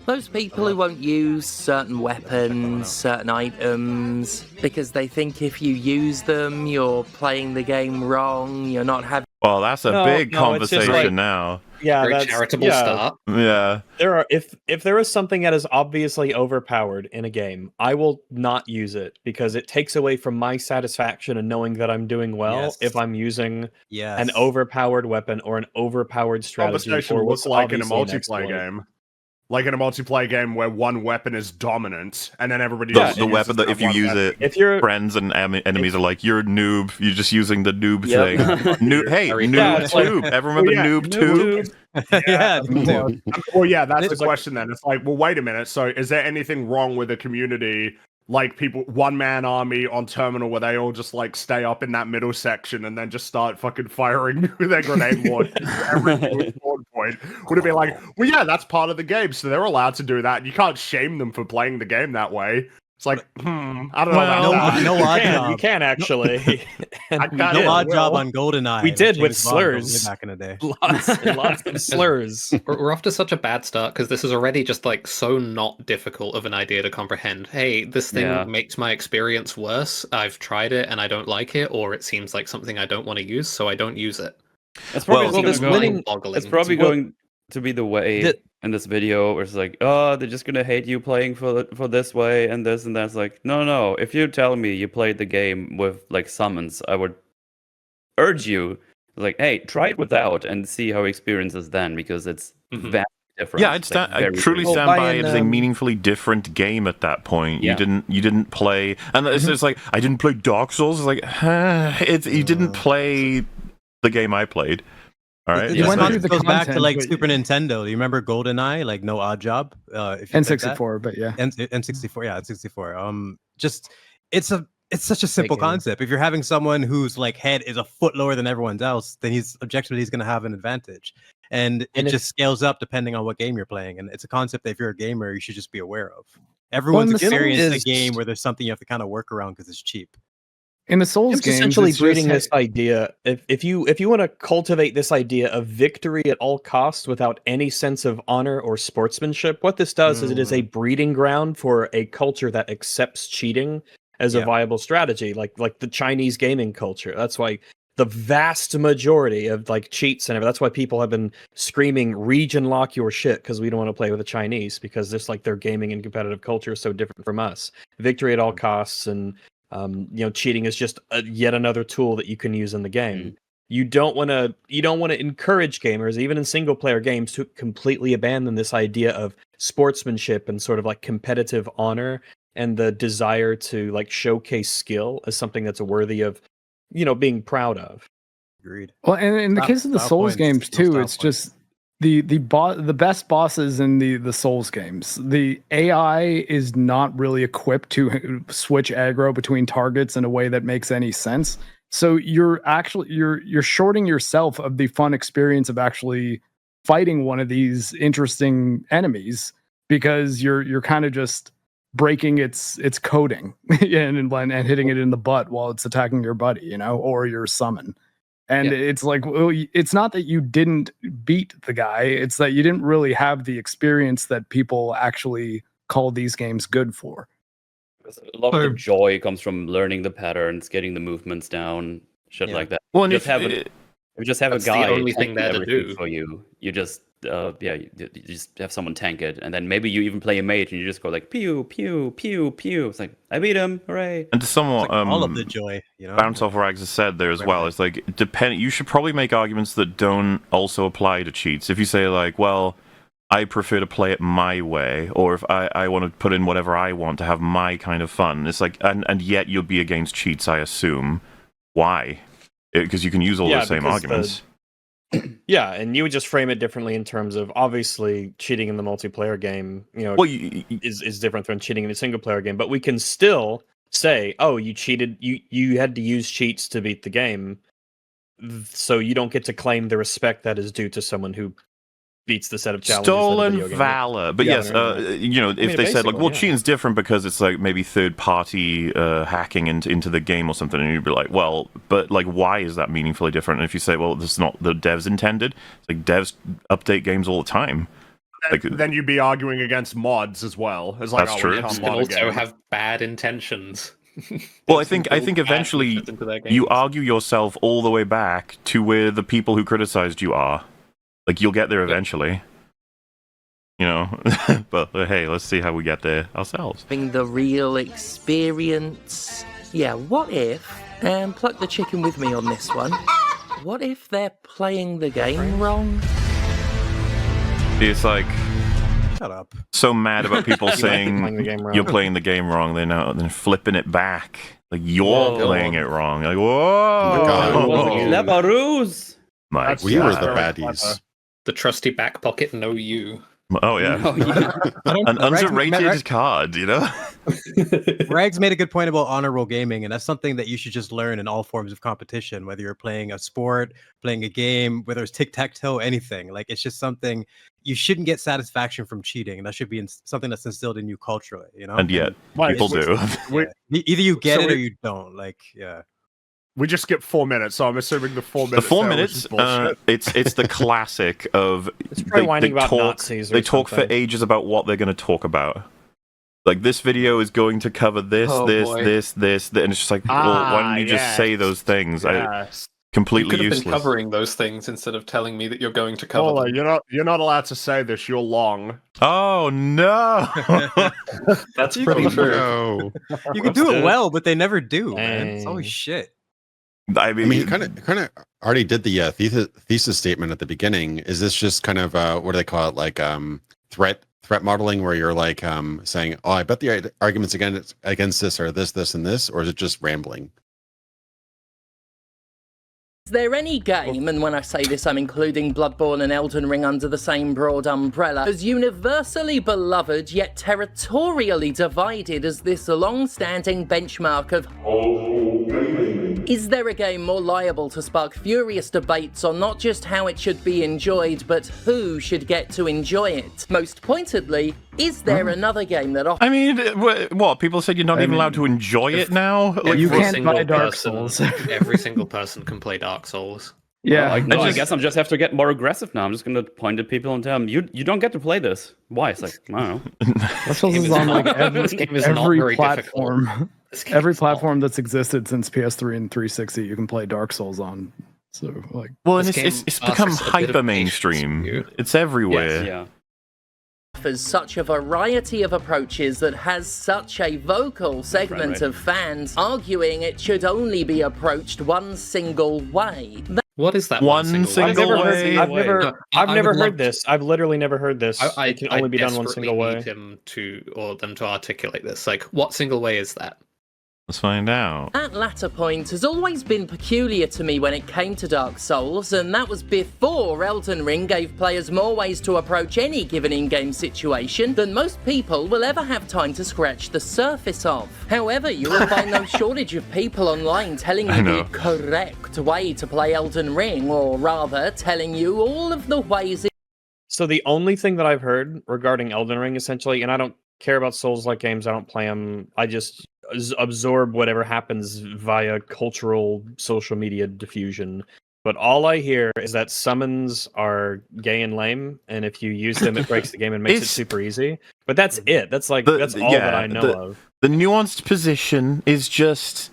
Those people who won't use certain weapons, certain items, because they think if you use them, you're playing the game wrong, you're not having... Well, that's a big conversation now. Yeah, Very that's charitable start. Yeah. There are if there is something that is obviously overpowered in a game, I will not use it because it takes away from my satisfaction and knowing that I'm doing well if I'm using an overpowered weapon or an overpowered strategy. Conversation or looks what's like in a obviously an multiplayer exploit. game. Like in a multiplayer game where one weapon is dominant, and then everybody The, else the weapon that if you use it, if you're friends and enemies are like, you're a noob. You're just using the noob Yep. thing. Hey, Very noob true. tube. Everyone remember noob tube? Well, yeah, that's the question then. It's like, well, wait a minute. So, is there anything wrong with a community like people, one man army on terminal, where they all just like stay up in that middle section and then just start fucking firing their grenade launchers every spawn point? Would it be like, well, yeah, that's part of the game, so they're allowed to do that, and you can't shame them for playing the game that way? It's like, I don't know about that. No odd job. You can actually. No odd job on GoldenEye. We did with James Bond way slurs. back in the day. Lots of slurs. We're off to such a bad start because this is already just like so not difficult of an idea to comprehend. Hey, this thing makes my experience worse. I've tried it and I don't like it, or it seems like something I don't want to use, so I don't use it. That's probably It's probably going to be the way in this video where it's like, oh, they're just gonna hate you playing for this way and this and that. It's like, no. If you tell me you played the game with like summons, I would urge you, like, hey, try it without and see how experience is then, because it's vastly different. Yeah, I truly stand by it as a meaningfully different game at that point. Yeah. You didn't play, and it's like, I didn't play Dark Souls. It's like, you didn't play the game I played. All right. This concept goes back to like Super Nintendo. Do you remember GoldenEye? Like no odd job. N64, but yeah. N64, yeah, N64. Just it's such a simple concept. If you're having someone whose like head is a foot lower than everyone else, then he's objectively going to have an advantage. And it just scales up depending on what game you're playing. And it's a concept that if you're a gamer, you should just be aware of. Everyone's experienced a game where there's something you have to kind of work around because it's cheap. In the Souls games, essentially breeding this idea. If you want to cultivate this idea of victory at all costs without any sense of honor or sportsmanship, what this does is it is a breeding ground for a culture that accepts cheating as a viable strategy, like the Chinese gaming culture. That's why the vast majority of like cheats and everything. That's why people have been screaming region lock your shit, because we don't want to play with the Chinese, because this like their gaming and competitive culture is so different from us. Victory at all costs, and cheating is just yet another tool that you can use in the game. You don't want to encourage gamers, even in single player games, to completely abandon this idea of sportsmanship and sort of like competitive honor and the desire to like showcase skill as something that's worthy of, being proud of. Agreed. Well, and in the case of the Souls games too, it's just the best bosses in the Souls games. The AI is not really equipped to switch aggro between targets in a way that makes any sense. So you're shorting yourself of the fun experience of actually fighting one of these interesting enemies, because you're kind of just breaking its coding and hitting it in the butt while it's attacking your buddy, or your summon. And it's like, well, it's not that you didn't beat the guy, it's that you didn't really have the experience that people actually call these games good for. A lot of the joy comes from learning the patterns, getting the movements down, like that. Well, and you just have a guy the only thing there to do for you. You just you just have someone tank it, and then maybe you even play a mage and you just go like pew pew pew pew. It's like, I beat him, hooray! And to somewhat like all of the joy, bounce off Rags has said there as well. It's like you should probably make arguments that don't also apply to cheats. If you say like, well, I prefer to play it my way, or if I want to put in whatever I want to have my kind of fun, it's like, and yet you'll be against cheats, I assume. Why? Because you can use all those same arguments. Yeah, and you would just frame it differently in terms of, obviously cheating in the multiplayer game, is different from cheating in a single player game. But we can still say, oh, you cheated, you had to use cheats to beat the game, so you don't get to claim the respect that is due to someone who beats the set of challenges. Stolen valor. But yes, if they said like, well, cheating's different because it's like maybe third party hacking into the game or something, and you'd be like, well, but like, why is that meaningfully different? And if you say, well, this is not the devs intended, it's like devs update games all the time. then you'd be arguing against mods as well. It's like, That's oh, true. we You can't can mod a also game. have bad intentions. Well, I think eventually you argue yourself all the way back to where the people who criticized you are. Like, you'll get there eventually. You know? But hey, let's see how we get there ourselves. Having the real experience. Yeah, what if, and pluck the chicken with me on this one, what if they're playing the game wrong? It's like, shut up. So mad about people saying you're playing the game wrong. They're flipping it back. Like, you're playing it wrong. Like, whoa! Oh my God. Mike, we were the baddies. The trusty back pocket, no you. Oh yeah, an underrated card, you know. Rags made a good point about honorable gaming, and that's something that you should just learn in all forms of competition, whether you're playing a sport, playing a game, whether it's tic-tac-toe, anything. Like, it's just something you shouldn't get satisfaction from cheating, and that should be something that's instilled in you culturally, you know. And yet, people do. Either you get it or you don't. Like, yeah. We just skipped 4 minutes, so I'm assuming the 4 minutes. The 4 minutes, it's the classic of it's probably whining about Nazis or they talk for ages about what they're going to talk about. Like, this video is going to cover this, this, and it's just like, well, why don't you just say those things? Yes. Completely you could have useless. been covering those things instead of telling me that you're going to cover them. You're not allowed to say this. You're long. Oh no! That's pretty true. No. You can do it well, but they never do, man. It's always shit. I mean, he kind of already did the thesis statement at the beginning. Is this just kind of what do they call it, like threat modeling, where you're like saying, "Oh, I bet the arguments against this are this, and this," or is it just rambling? Is there any game, and when I say this I'm including Bloodborne and Elden Ring under the same broad umbrella, as universally beloved yet territorially divided as this long-standing benchmark of is there a game more liable to spark furious debates on not just how it should be enjoyed, but who should get to enjoy it? Most pointedly, is there another game that I mean, what? People said you're not even allowed to enjoy it now? Like, you can't buy Dark Souls. Every single person can play Dark Souls. Yeah, I guess I just have to get more aggressive now. I'm just going to point at people and tell them, you don't get to play this. Why? It's like, I don't know. Dark Souls is on like every platform. Every platform that's existed since PS3 and 360, you can play Dark Souls on. So, like, well, and it's become hyper mainstream. It's everywhere. Yes, yeah. Offers such a variety of approaches that has such a vocal segment of fans arguing it should only be approached one single way. What is that one single way? I've never heard this. I've literally never heard this. It can only be done one single way. Them to articulate this. Like, what single way is that? Let's find out. That latter point has always been peculiar to me when it came to Dark Souls, and that was before Elden Ring gave players more ways to approach any given in-game situation than most people will ever have time to scratch the surface of. However, you will find no shortage of people online telling you the correct way to play Elden Ring, or rather, telling you all of the ways. So the only thing that I've heard regarding Elden Ring, essentially, and I don't care about Souls-like games, I don't play them, I just absorb whatever happens via cultural social media diffusion. But all I hear is that summons are gay and lame, and if you use them, it breaks the game and makes it super easy. But that's it. That's all that I know of. The nuanced position is just,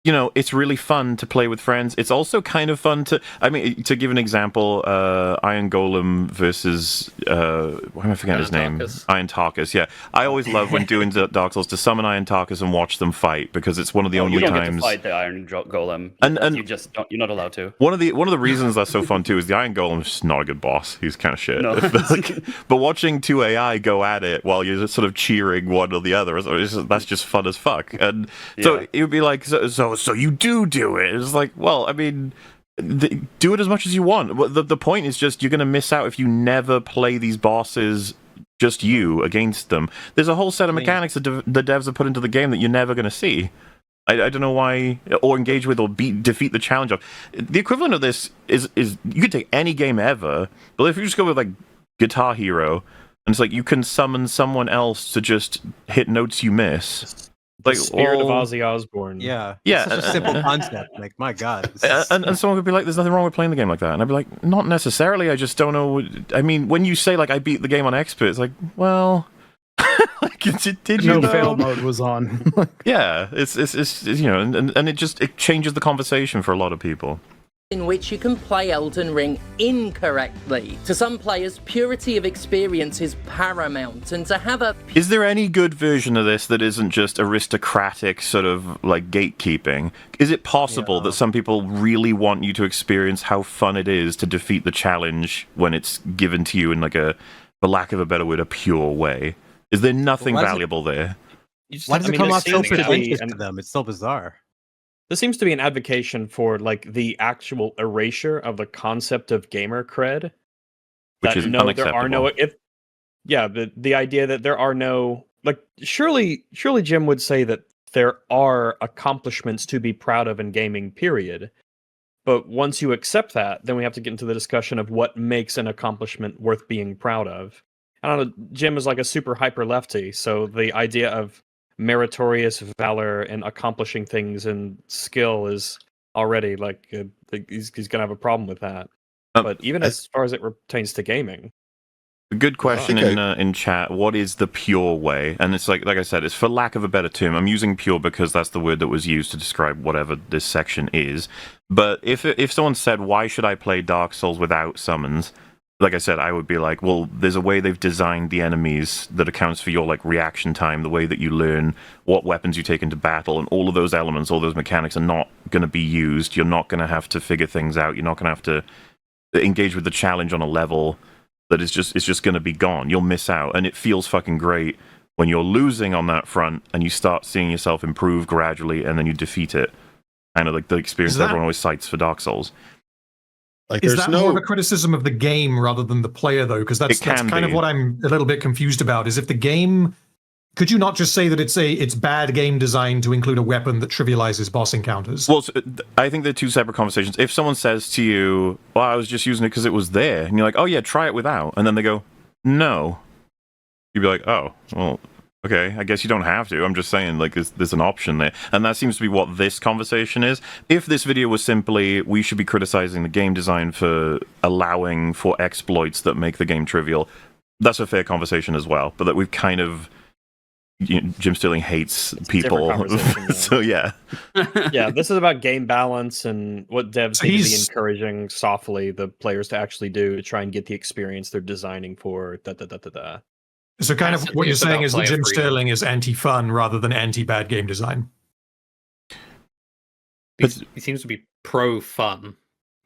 you know, it's really fun to play with friends. It's also kind of fun to, I mean, to give an example, Iron Golem versus, why am I forgetting his name? Iron Tarkus, yeah. I always love when doing Dark Souls to summon Iron Tarkus and watch them fight, because it's one of the only you don't times... get to fight the Iron Golem. You just don't, you're not allowed to. One of the reasons that's so fun too is the Iron Golem is not a good boss. He's kind of shit. No. But watching two AI go at it while you're just sort of cheering one or the other, that's just fun as fuck. And so it would be like, so you do it. It's like, well, I mean, do it as much as you want. The point is just you're going to miss out if you never play these bosses just you against them. There's a whole set of mechanics that the devs have put into the game that you're never going to see. I don't know why, or engage with, or defeat the challenge of. The equivalent of this is you could take any game ever, but if you just go with like Guitar Hero, and it's like you can summon someone else to just hit notes you miss. The Like spirit of all- Ozzy Osbourne. Yeah. Yeah, It's such a simple concept. Like, my God. this is- and someone could be like, "There's nothing wrong with playing the game like that," and I'd be like, "Not necessarily. I just don't know." I mean, when you say like I beat the game on expert, it's like, well, like, did you No know? fail mode was on. Yeah, it's you know, and it changes the conversation for a lot of people. In which you can play Elden Ring incorrectly. To some players, purity of experience is paramount, and to have a Is there any good version of this that isn't just aristocratic sort of like gatekeeping? Is it possible that some people really want you to experience how fun it is to defeat the challenge when it's given to you in like a, for lack of a better word, a pure way? Is there nothing valuable there? Why does it come off so seems to be pretentious an- to them? It's so bizarre. This seems to be an advocation for like the actual erasure of the concept of gamer cred. Which is there unacceptable. are no the idea that there are no like surely Jim would say that there are accomplishments to be proud of in gaming, period. But once you accept that, then we have to get into the discussion of what makes an accomplishment worth being proud of. I don't know, Jim is like a super hyper lefty, so the idea of meritorious valor and accomplishing things and skill is already like he's gonna have a problem with that. But even as far as it pertains to gaming, a good question Okay. in chat. What is the pure way? And it's like I said, it's for lack of a better term. I'm using pure because that's the word that was used to describe whatever this section is. But if someone said, "Why should I play Dark Souls without summons?" Like I said, I would be like, well, there's a way they've designed the enemies that accounts for your like reaction time, the way that you learn what weapons you take into battle, and all of those elements, all those mechanics are not going to be used. You're not going to have to figure things out. You're not going to have to engage with the challenge on a level that is just going to be gone. You'll miss out, and it feels fucking great when you're losing on that front and you start seeing yourself improve gradually, and then you defeat it. Kind of like the experience that everyone always cites for Dark Souls. Like, Is there's that more of a criticism of the game rather than the player, though? Because that's kind of what I'm a little bit confused about. Is if the game, could you not just say that it's bad game design to include a weapon that trivializes boss encounters? Well, I think they're two separate conversations. If someone says to you, "Well, I was just using it because it was there," and you're like, "Oh yeah, try it without," and then they go, "No," you'd be like, "Oh, well, okay, I guess you don't have to. I'm just saying, like, there's an option there." And that seems to be what this conversation is. If this video was simply, we should be criticizing the game design for allowing for exploits that make the game trivial, that's a fair conversation as well. But that we've kind of, Jim Sterling hates people. So, yeah. Yeah, this is about game balance and what devs need to be encouraging softly the players to actually do to try and get the experience they're designing for. So kind of what you're saying is that Jim Sterling is anti-fun rather than anti-bad game design. He seems to be pro-fun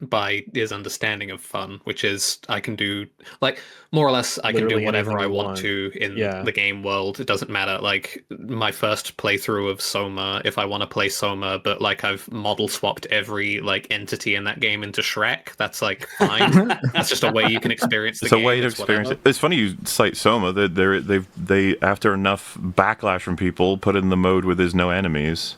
by his understanding of fun, which is I can do, like, more or less I can do whatever I want to in the game world. It doesn't matter. Like, my first playthrough of Soma, if I want to play Soma, but like I've model swapped every like entity in that game into Shrek, that's like fine. That's just a way you can experience the game. It's a way to experience it. It's funny you cite Soma. They after enough backlash from people put in the mode where there's no enemies.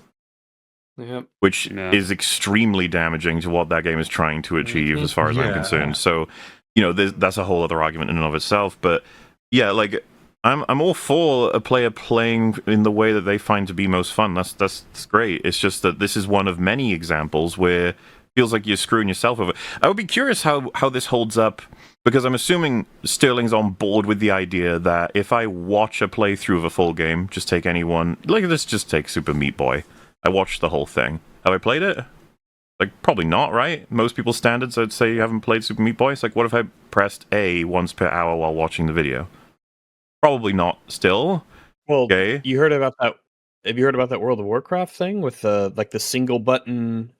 Yep. Which is extremely damaging to what that game is trying to achieve, as far as I'm concerned. So, that's a whole other argument in and of itself. But yeah, like I'm all for a player playing in the way that they find to be most fun. That's great. It's just that this is one of many examples where it feels like you're screwing yourself over. I would be curious how this holds up, because I'm assuming Sterling's on board with the idea that if I watch a playthrough of a full game, just take anyone, like let's just take Super Meat Boy. I watched the whole thing. Have I played it? Like, probably not, right? Most people's standards, I'd say you haven't played Super Meat Boy. It's like, what if I pressed A once per hour while watching the video? Probably not still. Well, you heard about that? Have you heard about that World of Warcraft thing with the single button?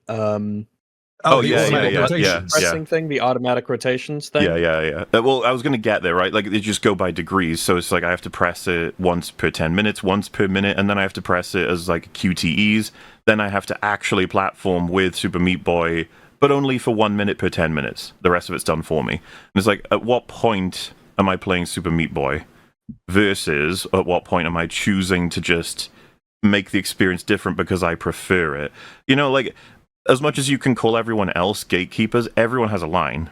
Pressing thing, the automatic rotations thing. Yeah. Well, I was going to get there, right? Like, they just go by degrees. So it's like I have to press it once per 10 minutes, once per minute, and then I have to press it as like QTEs. Then I have to actually platform with Super Meat Boy, but only for 1 minute per 10 minutes. The rest of it's done for me. And it's like, at what point am I playing Super Meat Boy? Versus at what point am I choosing to just make the experience different because I prefer it? Like, as much as you can call everyone else gatekeepers, everyone has a line.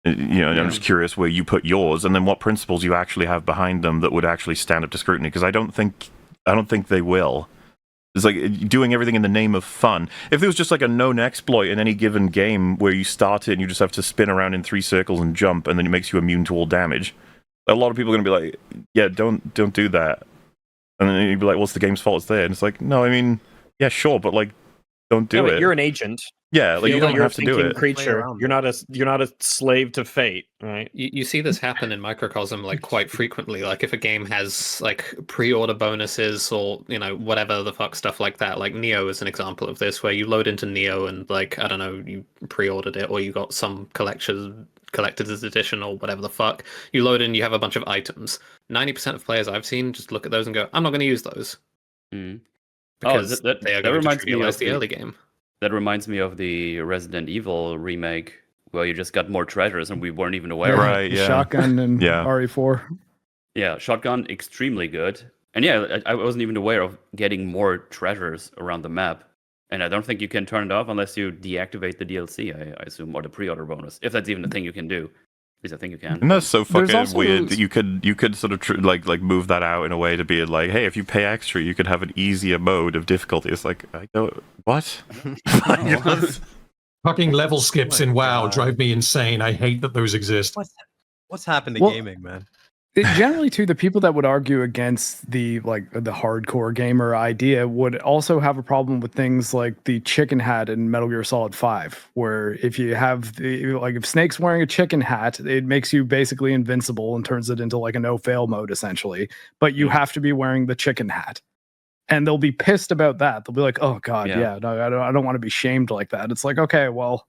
I'm just curious where you put yours, and then what principles you actually have behind them that would actually stand up to scrutiny. Because I don't think they will. It's like doing everything in the name of fun. If there was just like a known exploit in any given game where you start it and you just have to spin around in 3 circles and jump, and then it makes you immune to all damage, a lot of people are going to be like, yeah, don't do that. And then you'd be like, well, it's the game's fault it's there. And it's like, no, I mean, yeah, sure, but like, don't do it. You're an agent. Yeah, like you don't have to do it. Creature. You're not a slave to fate, right? You see this happen in Microcosm like quite frequently. Like if a game has like pre-order bonuses or whatever the fuck stuff like that. Like Neo is an example of this, where you load into Neo and like I don't know, you pre-ordered it or you got some collector's edition or whatever the fuck. You load in, you have a bunch of items. 90% of players I've seen just look at those and go, I'm not going to use those. Because they are going to trivialize the early game. That reminds me of the Resident Evil remake, where you just got more treasures and we weren't even aware. Right, yeah. Shotgun and RE4. Yeah, shotgun, extremely good. And yeah, I wasn't even aware of getting more treasures around the map. And I don't think you can turn it off unless you deactivate the DLC, I assume, or the pre-order bonus, if that's even a thing you can do. At least I think you can. And that's so fucking weird that you could sort of like move that out in a way to be like, hey, if you pay extra, you could have an easier mode of difficulty. It's like, I don't what? Fucking level skips in WoW drive me insane. I hate that those exist. What's happened to gaming, man? Generally, too, the people that would argue against the hardcore gamer idea would also have a problem with things like the chicken hat in Metal Gear Solid 5, where if you have if Snake's wearing a chicken hat, it makes you basically invincible and turns it into like a no-fail mode essentially. But you have to be wearing the chicken hat, and they'll be pissed about that. They'll be like, "Oh God, no, I don't want to be shamed like that." It's like, okay, well.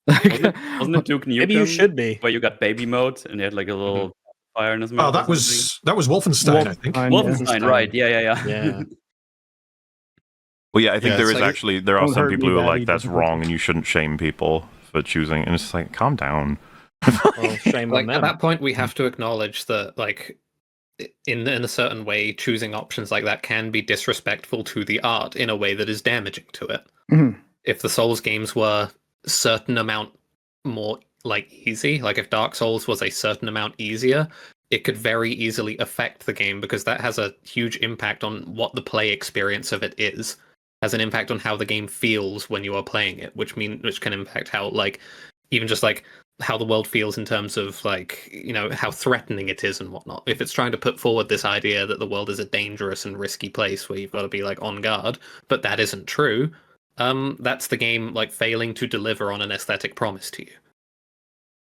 Wasn't it Duke Nukem? Maybe you should be. Where you got baby mode and you had like a little fire in his mouth. Oh, that was Wolfenstein, I think. Wolfenstein, right? Yeah. Well, yeah, I think there are some people who are like, that's wrong, and you shouldn't shame people for choosing. And it's just like, calm down. Well, shame on them. At that point, we have to acknowledge that, like, in a certain way, choosing options like that can be disrespectful to the art in a way that is damaging to it. Mm-hmm. If the Souls games were a certain amount more easy, like if Dark Souls was a certain amount easier, it could very easily affect the game, because that has a huge impact on what the play experience of it is. Has an impact on how the game feels when you are playing it, which can impact how even just how the world feels in terms of how threatening it is and whatnot. If it's trying to put forward this idea that the world is a dangerous and risky place where you've got to be on guard, but that isn't true, that's the game failing to deliver on an aesthetic promise to you.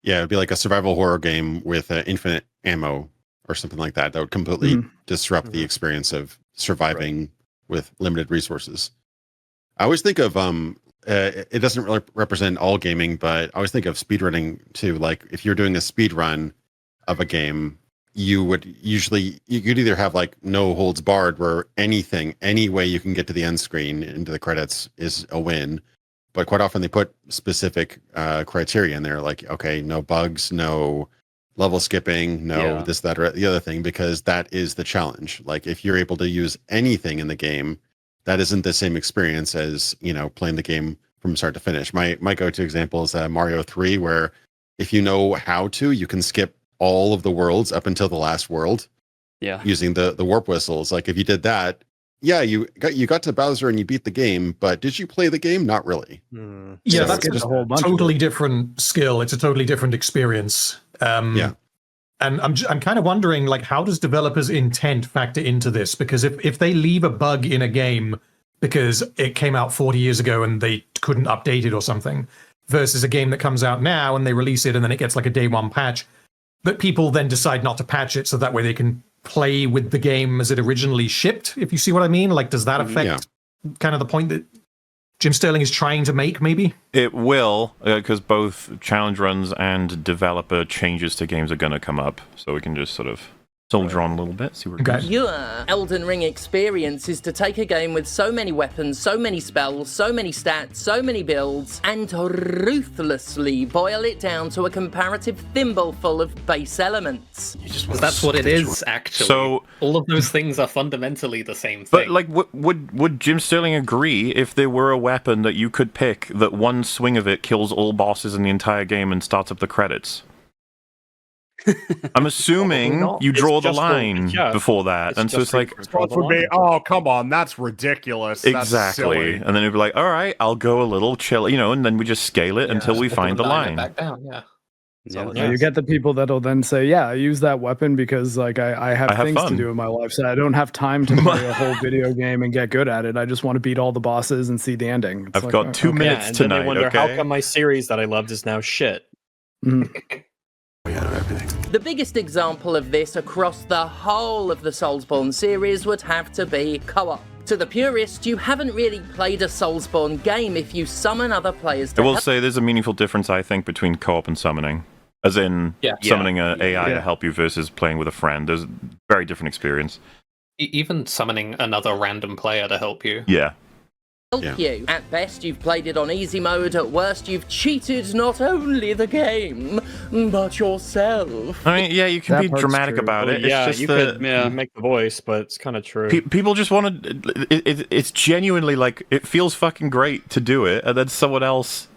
Yeah, it'd be like a survival horror game with infinite ammo or something like that. That would completely disrupt the experience of surviving with limited resources. I always think of it doesn't really represent all gaming, but I always think of speedrunning too. Like if you're doing a speed run of a game, you could either have no holds barred, where any way you can get to the end screen into the credits is a win. But quite often they put specific criteria in there, like, okay, no bugs, no level skipping, this, that, or the other thing, because that is the challenge. Like if you're able to use anything in the game, that isn't the same experience as, playing the game from start to finish. My go-to example is Mario 3, where if you know how to, you can skip all of the worlds up until the last world. Yeah. Using the warp whistles. Like if you did that, yeah, you got to Bowser and you beat the game, but did you play the game? Not really. Yeah, that's just a totally different skill. It's a totally different experience. And I'm kind of wondering, how does developers' intent factor into this? Because if they leave a bug in a game because it came out 40 years ago and they couldn't update it or something, versus a game that comes out now and they release it and then it gets a day one patch, but people then decide not to patch it so that way they can play with the game as it originally shipped, if you see what I mean. Does that affect kind of the point that Jim Sterling is trying to make, maybe? It will, because both challenge runs and developer changes to games are going to come up, so we can just sort of soldier on a little bit, see where it goes. Your Elden Ring experience is to take a game with so many weapons, so many spells, so many stats, so many builds, and ruthlessly boil it down to a comparative thimbleful of base elements. That's what it is, actually. So all of those things are fundamentally the same thing. But would Jim Sterling agree if there were a weapon that you could pick that one swing of it kills all bosses in the entire game and starts up the credits? I'm assuming you draw the line before that, and so it's like, oh, come on, that's ridiculous. Exactly. That's silly. And then it'd be like, all right, I'll go a little chill, and then we just scale it until we find the line. Back down, You get the people that'll then say, "Yeah, I use that weapon because I have things fun to do in my life, so I don't have time to play a whole video game and get good at it. I just want to beat all the bosses and see the ending." I've got 2 minutes and tonight. Then they wonder okay? how come my series that I loved is now shit. The biggest example of this across the whole of the Soulsborne series would have to be co-op. To the purist, you haven't really played a Soulsborne game if you summon other players to I will say there's a meaningful difference, I think, between co-op and summoning. As in, summoning an AI to help you versus playing with a friend. There's a very different experience. Even summoning another random player to help you. Yeah. Help you. At best, you've played it on easy mode. At worst, you've cheated not only the game, but yourself. I mean, yeah, you can be dramatic about it. Yeah, it's just you could make the voice, but it's kind of true. People just want to... It's genuinely like, it feels fucking great to do it, and then someone else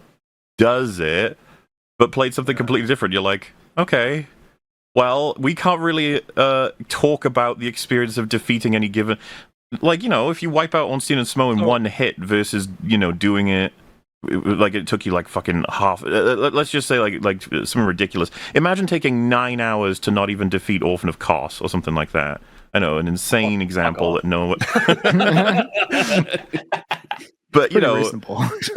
does it, but played something completely different. You're like, okay, well, we can't really talk about the experience of defeating any given... Like, if you wipe out Ornstein and Smo in one hit versus, doing it like it took you like fucking half... let's just say like something ridiculous. Imagine taking 9 hours to not even defeat Orphan of Kos or something like that. I know, an insane example that no... But,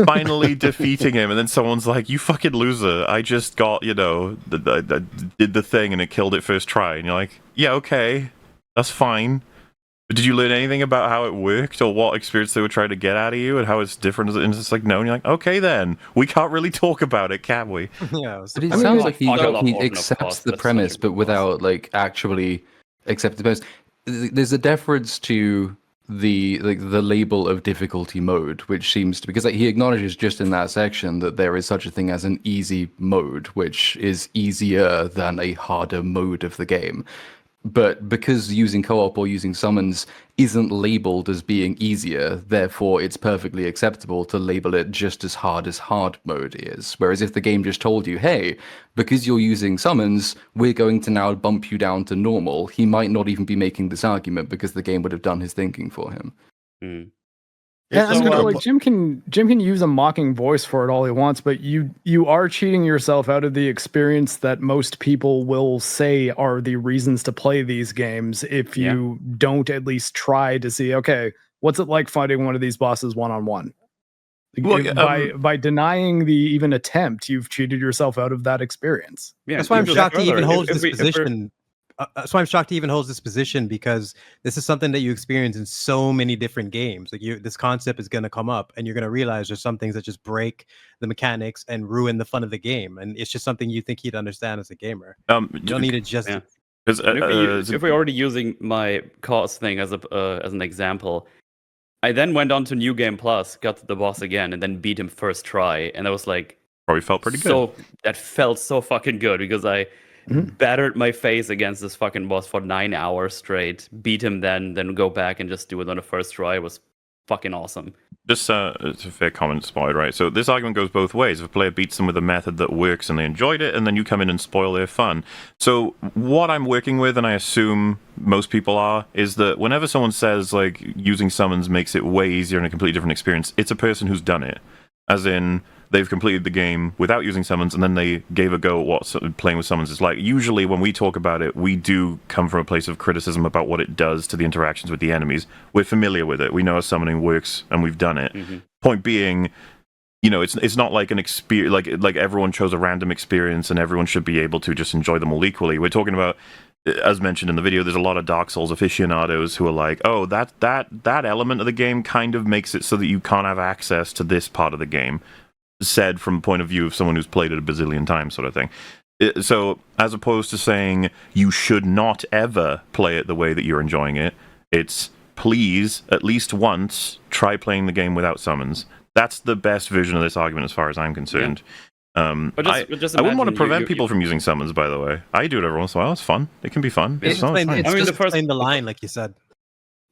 finally defeating him, and then someone's like, you fucking loser, I just got, did the thing and it killed it first try. And you're like, yeah, okay, that's fine. But did you learn anything about how it worked or what experience they were trying to get out of you and how it's different? And it's like, no, and you're like, okay then, we can't really talk about it, can we? But it sounds like he accepts the premise, but without actually accepting the premise. There's a deference to the label of difficulty mode, which seems to, because he acknowledges just in that section that there is such a thing as an easy mode, which is easier than a harder mode of the game. But because using co-op or using summons isn't labeled as being easier, therefore it's perfectly acceptable to label it just as hard mode is. Whereas if the game just told you, hey, because you're using summons, we're going to now bump you down to normal, he might not even be making this argument because the game would have done his thinking for him. Yeah, Jim can use a mocking voice for it all he wants, but you are cheating yourself out of the experience that most people will say are the reasons to play these games if you don't at least try to see, okay, what's it like fighting one of these bosses one-on-one? By denying the even attempt, you've cheated yourself out of that experience. Yeah, that's why I'm shocked he even holds this position. That's why I'm shocked he even holds this position, because this is something that you experience in so many different games. Like this concept is going to come up, and you're going to realize there's some things that just break the mechanics and ruin the fun of the game. And it's just something you think he'd understand as a gamer. You don't need to just. Yeah. If we're already using my cause thing as an example, I then went on to New Game Plus, got to the boss again, and then beat him first try, and I was like, probably felt pretty good. That felt so fucking good because I battered my face against this fucking boss for 9 hours straight, beat him then go back and just do it on the first try. It was fucking awesome. Just it's a fair comment, Spoiled, right? So this argument goes both ways. If a player beats them with a method that works and they enjoyed it, and then you come in and spoil their fun. So what I'm working with, and I assume most people are, is that whenever someone says, like, using summons makes it way easier and a completely different experience, it's a person who's done it. As in, they've completed the game without using summons, and then they gave a go at what playing with summons is like. Usually, when we talk about it, we do come from a place of criticism about what it does to the interactions with the enemies. We're familiar with it. We know how summoning works, and we've done it. Point being, it's not like an experience, like everyone chose a random experience, and everyone should be able to just enjoy them all equally. We're talking about, as mentioned in the video, there's a lot of Dark Souls aficionados who are like, oh, that element of the game kind of makes it so that you can't have access to this part of the game. Said from a point of view of someone who's played it a bazillion times, sort of thing. So, as opposed to saying you should not ever play it the way that you're enjoying it, it's please, at least once, try playing the game without summons. That's the best version of this argument as far as I'm concerned. I wouldn't want to prevent people from using summons, by the way. I do it every once in a while. It's fun. It can be fun. It's fun. I mean, the line, like you said.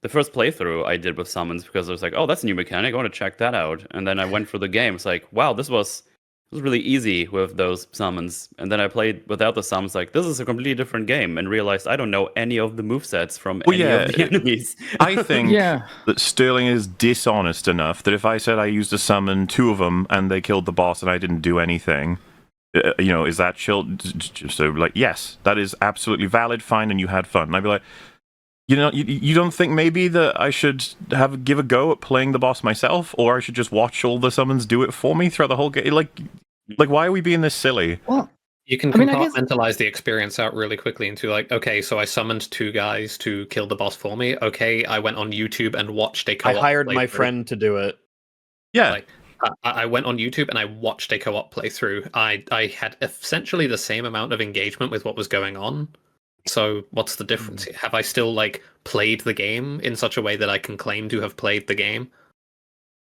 The first playthrough I did with summons because I was like, oh, that's a new mechanic. I want to check that out. And then I went through the game. It's like, wow, this was was really easy with those summons. And then I played without the summons, like, this is a completely different game, and realized I don't know any of the movesets from any of the enemies. I think that Sterling is dishonest enough that if I said I used a summon, 2 of them, and they killed the boss and I didn't do anything, is that chill? So, like, yes, that is absolutely valid, fine, and you had fun. And I'd be like, you don't think maybe that I should give a go at playing the boss myself, or I should just watch all the summons do it for me throughout the whole game? Like why are we being this silly? Well, you can compartmentalize the experience out really quickly into like, okay, so I summoned 2 guys to kill the boss for me. Okay, I went on YouTube and watched a co-op. I hired my friend to do it. Yeah. Like, I went on YouTube and I watched a co-op playthrough. I had essentially the same amount of engagement with what was going on. So what's the difference? Have I still like played the game in such a way that I can claim to have played the game?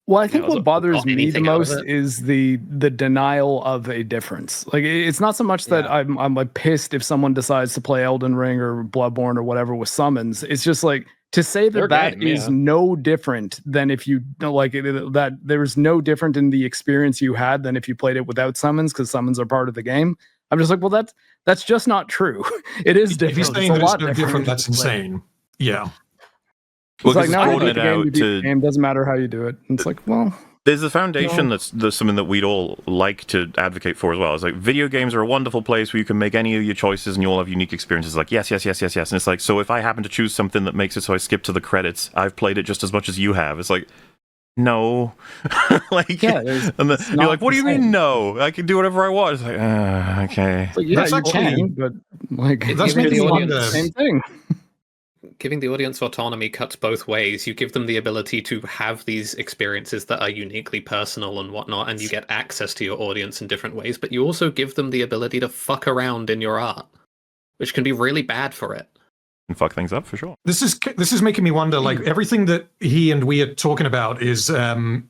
Well, I think what bothers me the most is the denial of a difference. Like, it's not so much that I'm like pissed if someone decides to play Elden Ring or Bloodborne or whatever with summons. It's just like to say that that is no different than if you like that there's no different in the experience you had than if you played it without summons, because summons are part of the game. I'm just like, well, that's just not true. It is different. If you're saying that it's no different, that's insane. Yeah. Well, it's like, now the game doesn't matter how you do it. And it's like, well, there's a foundation that's something that we'd all like to advocate for as well. It's like, video games are a wonderful place where you can make any of your choices and you all have unique experiences. Like, yes. And it's like, so if I happen to choose something that makes it so I skip to the credits, I've played it just as much as you have. It's like, no. Like, and you're like, what do you mean no? I can do whatever I want. It's like, okay. But yeah, you can, but like, that's the same thing. Giving the audience autonomy cuts both ways. You give them the ability to have these experiences that are uniquely personal and whatnot, and you get access to your audience in different ways, but you also give them the ability to fuck around in your art, which can be really bad for it. And fuck things up for sure. This is making me wonder, like, everything that he and we are talking about is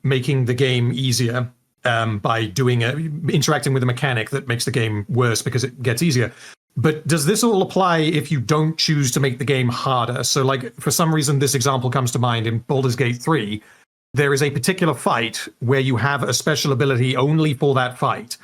making the game easier by interacting with a mechanic that makes the game worse because it gets easier. But does this all apply if you don't choose to make the game harder? So, like, for some reason, this example comes to mind in Baldur's Gate 3. There is a particular fight where you have a special ability only for that fight.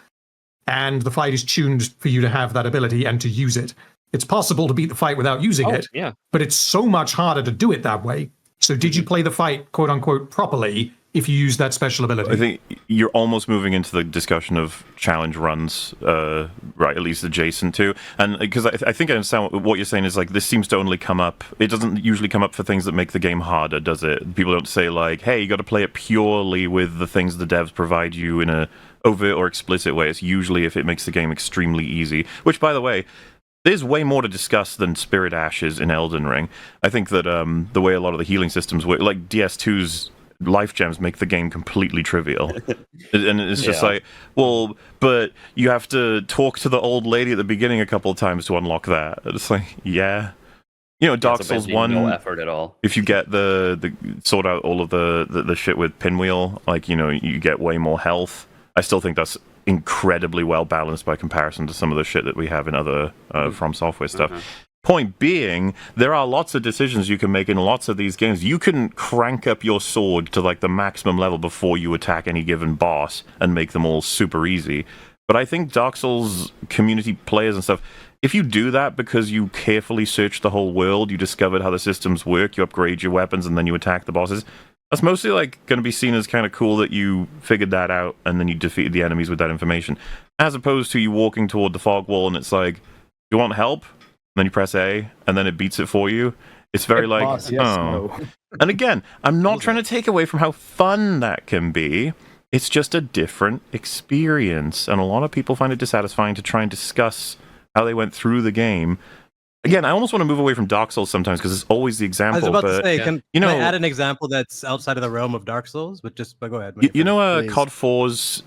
And the fight is tuned for you to have that ability and to use it. It's possible to beat the fight without using it, but it's so much harder to do it that way. So did you play the fight, quote unquote, properly if you use that special ability? I think you're almost moving into the discussion of challenge runs, right, at least adjacent to. And because I think I understand what you're saying is, like, this seems to only come up, it doesn't usually come up for things that make the game harder, does it? People don't say, like, hey, you got to play it purely with the things the devs provide you in a overt or explicit way. It's usually if it makes the game extremely easy, which, by the way, there's way more to discuss than Spirit Ashes in Elden Ring. I think that the way a lot of the healing systems work, like DS2's life gems, make the game completely trivial. And it's just like, well, but you have to talk to the old lady at the beginning a couple of times to unlock that. It's like, Dark Souls 1, no effort at all. If you get the sort out all of the shit with Pinwheel, like, you get way more health. I still think that's incredibly well balanced by comparison to some of the shit that we have in other From Software stuff. Point being, there are lots of decisions you can make in lots of these games. You can crank up your sword to like the maximum level before you attack any given boss and make them all super easy. But I think Dark Souls community players and stuff, if you do that because you carefully search the whole world, you discovered how the systems work, you upgrade your weapons, and then you attack the bosses, that's mostly like going to be seen as kind of cool that you figured that out and then you defeated the enemies with that information, as opposed to you walking toward the fog wall and it's like, you want help? And then you press A and then it beats it for you. It's very like, boss, yes, no. And again, I'm not trying to take away from how fun that can be. It's just a different experience, and a lot of people find it dissatisfying to try and discuss how they went through the game. Again, I almost want to move away from Dark Souls sometimes because it's always the example. I was about to say, can I add an example that's outside of the realm of Dark Souls? But go ahead. You know, COD 4's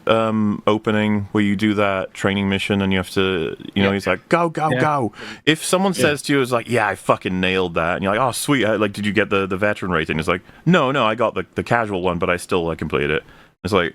opening where you do that training mission and you have to, he's like, go. If someone says to you, it's like, yeah, I fucking nailed that, and you're like, oh, sweet, like, did you get the veteran rating? It's like, no, I got the casual one, but I still completed it. It's like,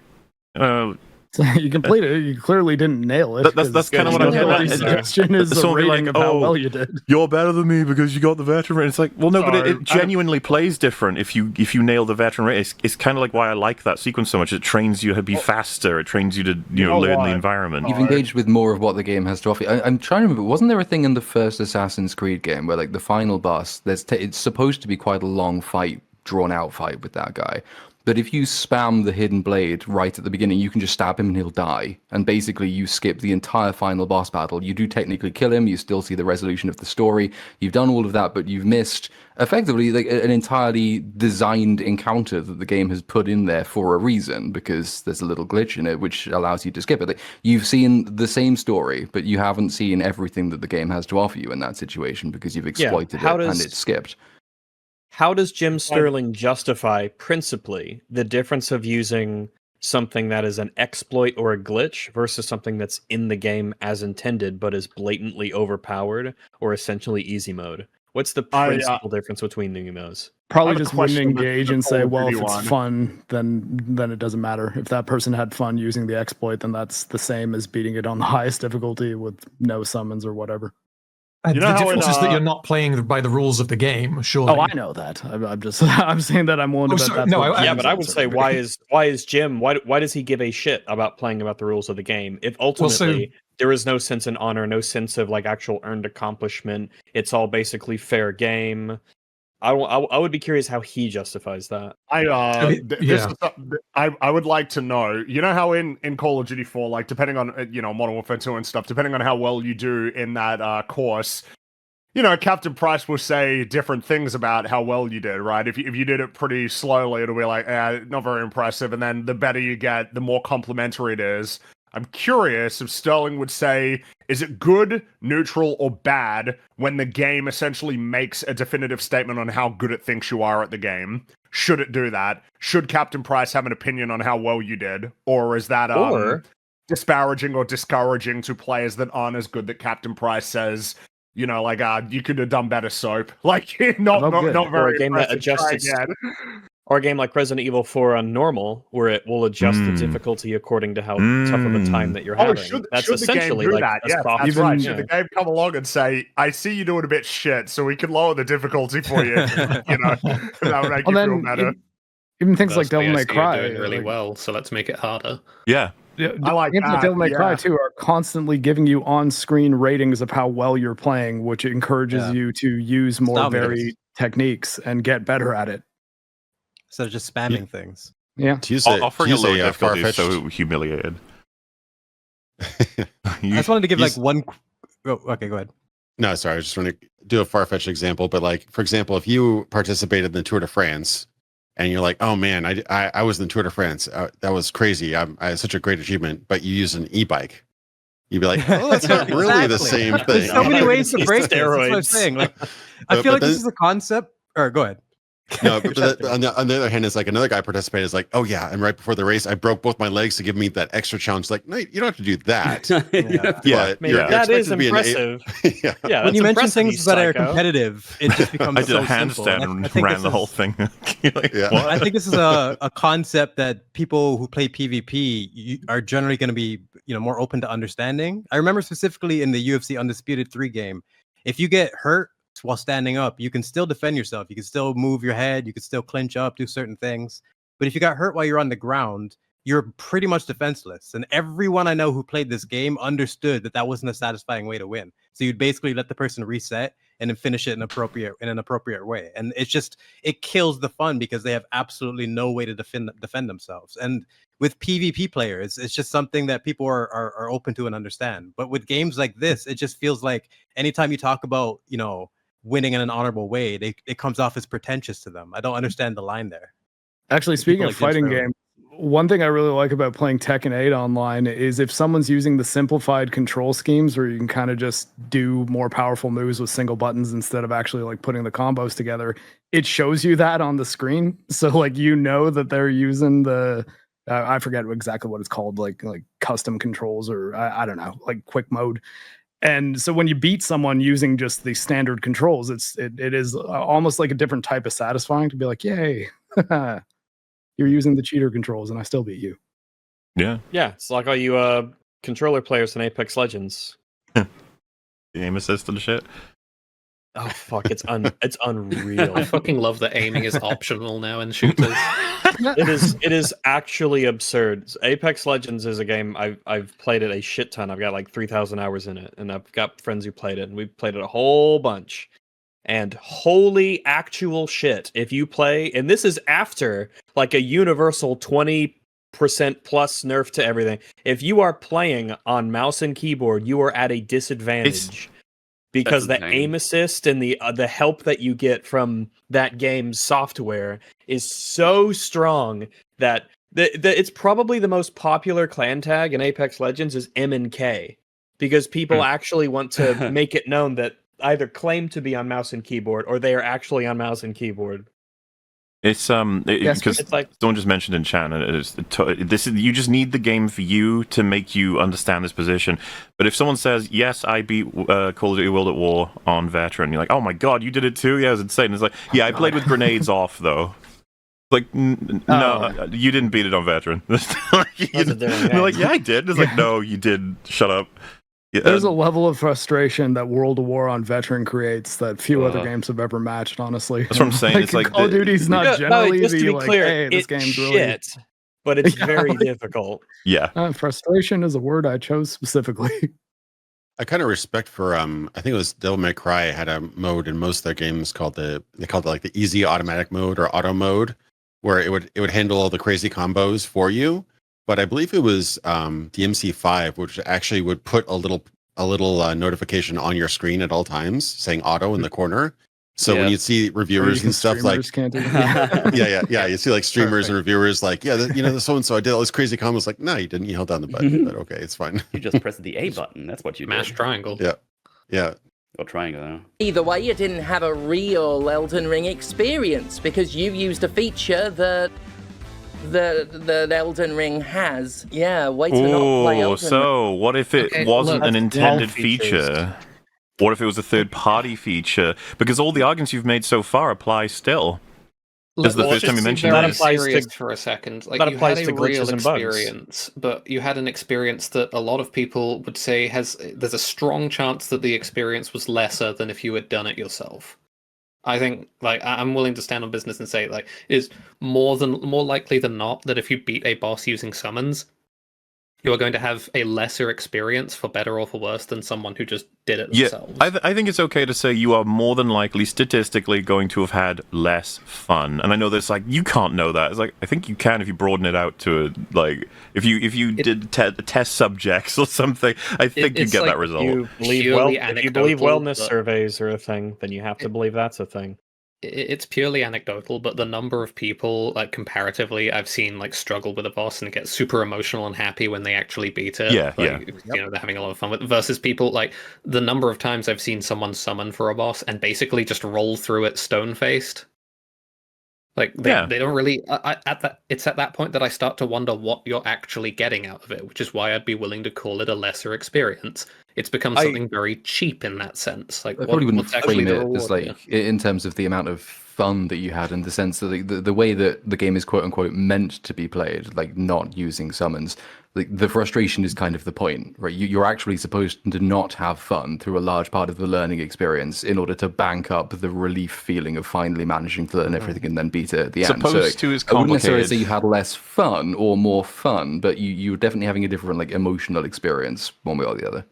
So you completed it. You clearly didn't nail it. That's kind of what I'm getting at. Suggestion is a rating of how well you did. You're better than me because you got the veteran rate. It's like, well, no, but it genuinely plays different if you nail the veteran rate. It's kind of like why I like that sequence so much. It trains you to be faster. It trains you to learn the environment. You've engaged with more of what the game has to offer. I'm trying to remember. Wasn't there a thing in the first Assassin's Creed game where like the final boss, it's supposed to be quite a long fight, drawn out fight with that guy. But if you spam the hidden blade right at the beginning, you can just stab him and he'll die. And basically you skip the entire final boss battle. You do technically kill him, you still see the resolution of the story. You've done all of that, but you've missed effectively like an entirely designed encounter that the game has put in there for a reason, because there's a little glitch in it which allows you to skip it. Like, you've seen the same story, but you haven't seen everything that the game has to offer you in that situation because you've exploited it and it's skipped. How does Jim Sterling justify principally the difference of using something that is an exploit or a glitch versus something that's in the game as intended but is blatantly overpowered or essentially easy mode? What's the principal difference between those? Probably just wouldn't engage and say, well, if it's fun, then it doesn't matter. If that person had fun using the exploit, then that's the same as beating it on the highest difficulty with no summons or whatever. The difference is that you're not playing by the rules of the game, surely. Oh, I know that. I'm saying that I'm willing to bet that's but I would say why is Jim why does he give a shit about playing about the rules of the game if ultimately there is no sense in honor, no sense of like actual earned accomplishment? It's all basically fair game. I would be curious how he justifies that. I would like to know. You know how in Call of Duty 4, like depending on Modern Warfare 2 and stuff, depending on how well you do in that course, Captain Price will say different things about how well you did, right? If you did it pretty slowly, it'll be like, not very impressive. And then the better you get, the more complimentary it is. I'm curious if Sterling would say, is it good, neutral, or bad when the game essentially makes a definitive statement on how good it thinks you are at the game? Should it do that? Should Captain Price have an opinion on how well you did? Or is that disparaging or discouraging to players that aren't as good that Captain Price says, you could have done better, Soap? Like, not very a game that adjusts or a game like Resident Evil 4 on normal, where it will adjust the difficulty according to how tough of a time that you're having. That's essentially the game do like that? Yeah, that's right. Should the game come along and say, I see you doing a bit shit, so we can lower the difficulty for you, that would make you feel better. Even things like Devil May Cry are doing really well, so let's make it harder. Yeah. I like games like Devil May Cry 2 are constantly giving you on-screen ratings of how well you're playing, which encourages you to use more varied techniques and get better at it. Instead of just spamming things. Yeah. Offering a low difficulty is so humiliated. I just wanted to give one... Oh, okay, go ahead. No, sorry. I just want to do a far-fetched example. But for example, if you participated in the Tour de France and you're like, oh man, I was in the Tour de France. That was crazy. I had such a great achievement. But you use an e-bike. You'd be like, oh, that's not really the same thing. There's so many ways to break this. That's what I'm saying. I feel like this is a concept... Or go ahead. No, but on the other hand, it's like another guy participated. Is like, oh yeah, and right before the race, I broke both my legs to give me that extra challenge. Like, no, you don't have to do that. That is impressive. When you mention things that are competitive, it just becomes. I did a handstand and ran the whole thing. I think this is a concept that people who play PvP are generally going to be, more open to understanding. I remember specifically in the UFC Undisputed 3 game, if you get hurt while standing up, you can still defend yourself. You can still move your head. You can still clinch up, do certain things. But if you got hurt while you're on the ground, you're pretty much defenseless. And everyone I know who played this game understood that wasn't a satisfying way to win. So you'd basically let the person reset and then finish it in an appropriate way. And it kills the fun because they have absolutely no way to defend themselves. And with PvP players, it's just something that people are open to and understand. But with games like this, it just feels like anytime you talk about, winning in an honorable way, it comes off as pretentious to them. I don't understand the line there. Actually, speaking of fighting games, one thing I really like about playing Tekken 8 online is if someone's using the simplified control schemes where you can kind of just do more powerful moves with single buttons instead of actually like putting the combos together, it shows you that on the screen. So like, that they're using the, I forget exactly what it's called, like custom controls or I don't know, like quick mode. And so when you beat someone using just the standard controls, it is almost like a different type of satisfying to be like, yay, you're using the cheater controls and I still beat you. Yeah. Yeah, it's like all you controller players in Apex Legends. The aim assist and shit. Oh fuck! It's unreal. I fucking love that aiming is optional now in shooters. It is actually absurd. Apex Legends is a game I've played it a shit ton. I've got like 3,000 hours in it, and I've got friends who played it, and we've played it a whole bunch. And holy actual shit, if you play, and this is after like a universal 20% plus nerf to everything. If you are playing on mouse and keyboard, you are at a disadvantage. Because the aim assist and the help that you get from that game's software is so strong that it's probably the most popular clan tag in Apex Legends is M and K, because people actually want to make it known that either claim to be on mouse and keyboard or they are actually on mouse and keyboard. It's because it's like, someone just mentioned in chat, and you just need the game for you to make you understand this position. But if someone says, "Yes, I beat Call of Duty World at War on Veteran," you're like, "Oh my god, you did it too? Yeah, it was insane." It's like, "Yeah, I played with grenades off though." Like, no, you didn't beat it on Veteran. They're like, "Yeah, I did." It's like, "No, you did. Shut up." Yeah. There's a level of frustration that World of War on Veteran creates that few other games have ever matched, honestly. That's what I'm saying. It's like Call of Duty's not generally just to be clear, hey, this game's shit, but it's very difficult. Yeah. Frustration is a word I chose specifically. I kind of respect for I think it was Devil May Cry had a mode in most of their games called it like the easy automatic mode or auto mode, where it would handle all the crazy combos for you. But I believe it was DMC5, which actually would put a little notification on your screen at all times saying auto in the corner. So when you see reviewers and stuff like, yeah, you see like streamers and reviewers like, the so and so I did all this crazy combos. Like, no, you didn't. You held down the button. But okay, it's fine. You just pressed the A button. That's what you mash did. triangle. Yeah. Or triangle. Either way, you didn't have a real Elden Ring experience because you used a feature that Elden Ring has. Yeah, way to not play Elden Ring. What if it wasn't an intended feature? What if it was a third-party feature? Because all the arguments you've made so far apply still. This is the first time you mentioned that. This. Serious for a second. Like, you had a real experience, but you had an experience that a lot of people would say there's a strong chance that the experience was lesser than if you had done it yourself. I think, like, I'm willing to stand on business and say, like, is more likely than not that if you beat a boss using summons, you are going to have a lesser experience, for better or for worse, than someone who just did it themselves. I think it's okay to say you are more than likely, statistically, going to have had less fun. And I know there's like, you can't know that. It's like, I think you can if you broaden it out to, like, if you did test subjects or something, I think you get that result. If you believe wellness surveys are a thing, then you have to believe that's a thing. It's purely anecdotal, but the number of people, like, comparatively, I've seen, like, struggle with a boss and get super emotional and happy when they actually beat it. Yeah. You know, they're having a lot of fun with it, versus people, like, the number of times I've seen someone summon for a boss and basically just roll through it stone-faced. Like, they don't really... it's at that point that I start to wonder what you're actually getting out of it, which is why I'd be willing to call it a lesser experience. It's become something very cheap in that sense. Like, I probably wouldn't frame it as like in terms of the amount of fun that you had, in the sense that the way that the game is quote unquote meant to be played, like not using summons. Like, the frustration is kind of the point, right? You're actually supposed to not have fun through a large part of the learning experience in order to bank up the relief feeling of finally managing to learn everything and then beat it at the end. So I wouldn't necessarily say you had less fun or more fun, but you were definitely having a different, like, emotional experience one way or the other.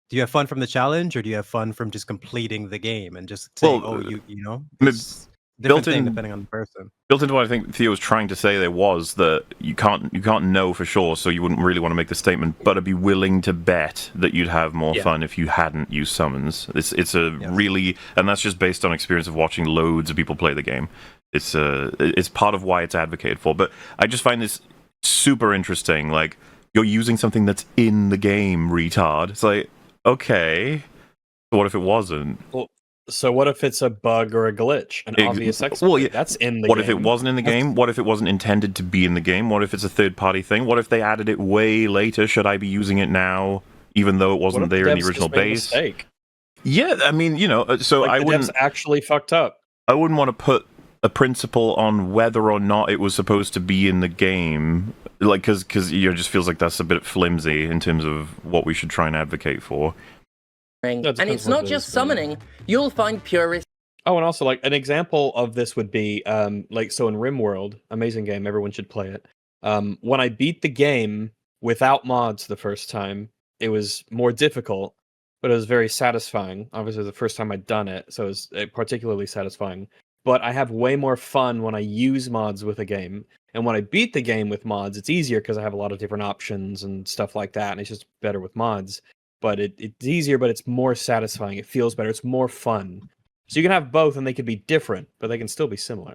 Do you have fun from the challenge, or do you have fun from just completing the game and just saying, you know? It's different thing depending on the person. Built into what I think Theo was trying to say there was that you can't know for sure, so you wouldn't really want to make the statement, but I'd be willing to bet that you'd have more fun if you hadn't used summons. It's really, and that's just based on experience of watching loads of people play the game. It's part of why it's advocated for. But I just find this super interesting. Like, you're using something that's in the game, retard. It's like, okay, so what if it wasn't? Well, so what if it's a bug or a glitch, an obvious exploit? Well, that's in the game. What if it wasn't in the game? What if it wasn't intended to be in the game? What if it's a third-party thing? What if they added it way later? Should I be using it now, even though it wasn't there in the original base? Mistake? Yeah, I mean, you know, so like, I wouldn't actually fucked up. I wouldn't want to put a principle on whether or not it was supposed to be in the game, like because it just feels like that's a bit flimsy in terms of what we should try and advocate for. And it's not just summoning. You'll find purists. Oh, and also, like, an example of this would be, like, so in RimWorld, amazing game, everyone should play it. When I beat the game without mods the first time, it was more difficult, but it was very satisfying. Obviously, the first time I'd done it, so it was particularly satisfying. But I have way more fun when I use mods with a game. And when I beat the game with mods, it's easier because I have a lot of different options and stuff like that, and it's just better with mods. But it's easier, but it's more satisfying. It feels better. It's more fun. So you can have both, and they could be different, but they can still be similar.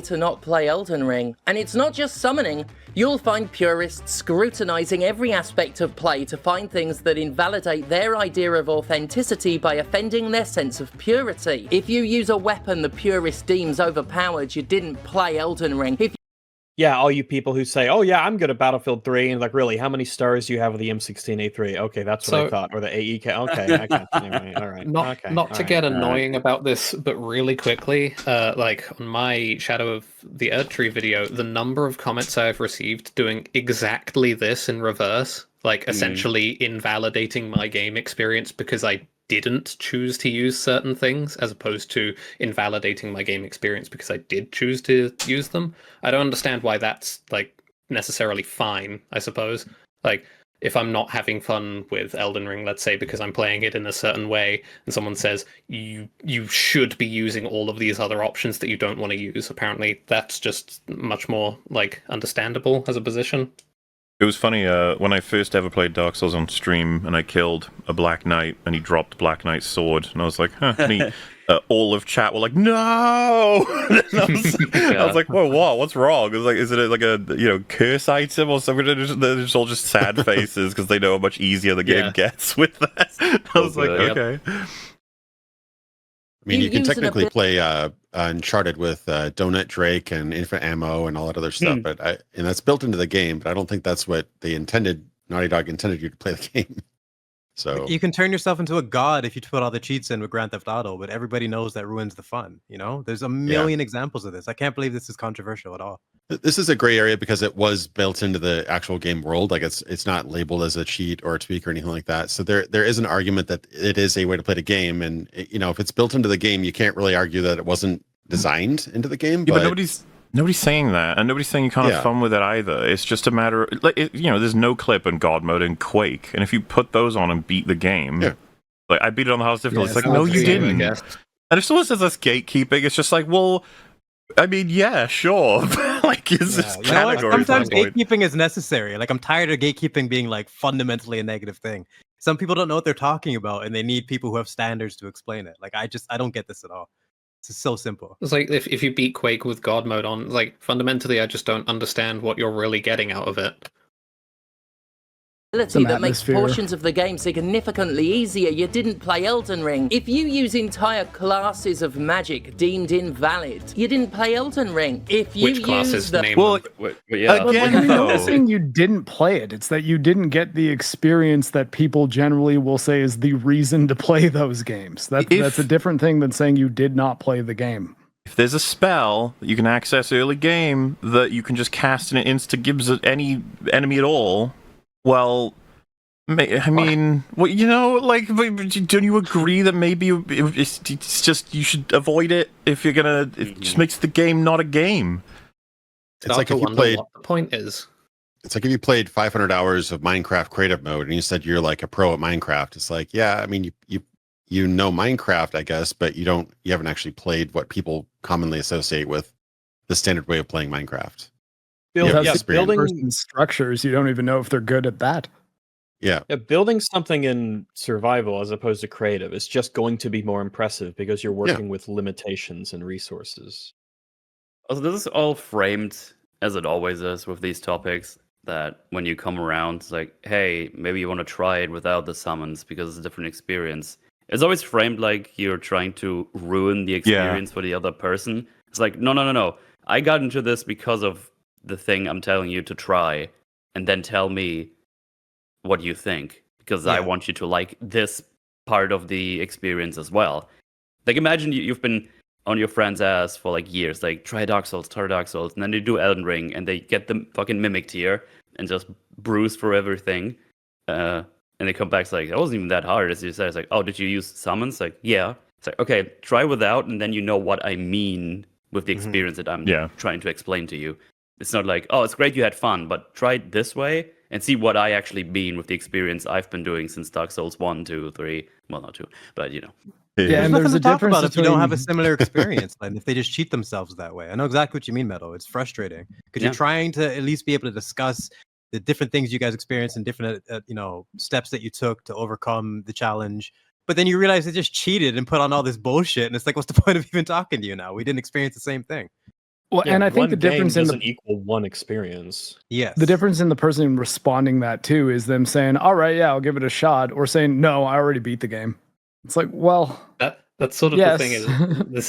To not play Elden Ring. And it's not just summoning. You'll find purists scrutinizing every aspect of play to find things that invalidate their idea of authenticity by offending their sense of purity. If you use a weapon the purist deems overpowered, you didn't play Elden Ring. Yeah, all you people who say, "Oh yeah, I'm good at Battlefield 3," and like, really, how many stars do you have with the M16A3? Okay, that's what I thought, or the AEK. Okay, I got anyway, all right. Not to get annoying about this, but really quickly, like on my Shadow of the Erdtree video, the number of comments I've received doing exactly this in reverse, like essentially invalidating my game experience because I didn't choose to use certain things, as opposed to invalidating my game experience because I did choose to use them. I don't understand why that's like necessarily fine, I suppose. Like, if I'm not having fun with Elden Ring, let's say because I'm playing it in a certain way, and someone says you should be using all of these other options that you don't want to use, apparently that's just much more like understandable as a position. It was funny, when I first ever played Dark Souls on stream, and I killed a Black Knight, and he dropped Black Knight's sword, and I was like, huh, and he, all of chat were like, no! I was like, whoa, what? What's wrong? It was like, is it like a, curse item or something? They're just all just sad faces, because they know how much easier the game gets with that. I was like, okay. I mean, you can technically play Uncharted with Donut Drake and Infinite Ammo and all that other stuff, but and that's built into the game. But I don't think that's what they intended. Naughty Dog intended you to play the game. So you can turn yourself into a god if you put all the cheats in with Grand Theft Auto, but everybody knows that ruins the fun. There's a million examples of this. I can't believe this is controversial at all. This is a gray area because it was built into the actual game world. Like it's not labeled as a cheat or a tweak or anything like that. So there is an argument that it is a way to play the game, and if it's built into the game, you can't really argue that it wasn't designed into the game. Yeah, but nobody's saying that, and nobody's saying you can't have fun with it either. It's just a matter of, there's no clip in God mode and Quake, and if you put those on and beat the game, like I beat it on the hardest difficulty, it's like, no, you didn't. And if someone says that's gatekeeping, it's just like, well, I mean, yeah, sure. Like, is this category? Sometimes gatekeeping is necessary. Like, I'm tired of gatekeeping being like fundamentally a negative thing. Some people don't know what they're talking about, and they need people who have standards to explain it. Like, I don't get this at all. It's so simple. It's like if you beat Quake with God mode on, like, fundamentally, I just don't understand what you're really getting out of it. That makes portions of the game significantly easier. You didn't play Elden Ring. If you use entire classes of magic deemed invalid, you didn't play Elden Ring. If you Which classes? Again, I'm not saying you didn't play it. It's that you didn't get the experience that people generally will say is the reason to play those games. That's a different thing than saying you did not play the game. If there's a spell that you can access early game that you can just cast and it insta-gives any enemy at all, well, I mean, well, don't you agree that maybe it's just you should avoid it if you're gonna? It just makes the game not a game. It's like if you played. What the point is. It's like if you played 500 hours of Minecraft creative mode and you said you're like a pro at Minecraft. It's like, yeah, I mean, you know Minecraft, I guess, but you haven't actually played what people commonly associate with the standard way of playing Minecraft. Building structures, you don't even know if they're good at that. Yeah, building something in survival as opposed to creative is just going to be more impressive because you're working with limitations and resources. Also, this is all framed, as it always is with these topics, that when you come around, it's like, hey, maybe you want to try it without the summons because it's a different experience. It's always framed like you're trying to ruin the experience for the other person. It's like, no. I got into this because of the thing I'm telling you to try, and then tell me what you think, because I want you to like this part of the experience as well. Like, imagine you've been on your friend's ass for like years, like try Dark Souls, and then they do Elden Ring, and they get the fucking Mimic tier and just bruise for everything, and they come back, it's like, it wasn't even that hard, as you said. It's like, oh, did you use summons? Like, yeah. It's like, okay, try without, and then you know what I mean with the experience that I'm trying to explain to you. It's not like, oh, it's great you had fun, but try it this way and see what I actually mean with the experience I've been doing since Dark Souls 1, 2, 3. Well, not 2, but you know. Yeah, and there's a difference about if you don't have a similar experience, and if they just cheat themselves that way. I know exactly what you mean, Meadow. It's frustrating because you're trying to at least be able to discuss the different things you guys experienced and different, steps that you took to overcome the challenge. But then you realize they just cheated and put on all this bullshit, and it's like, what's the point of even talking to you now? We didn't experience the same thing. Well, and I think the difference doesn't equal one experience. Yes. The difference in the person responding that too is them saying, "All right, yeah, I'll give it a shot," or saying, "No, I already beat the game." It's like, well, that's sort of the thing is this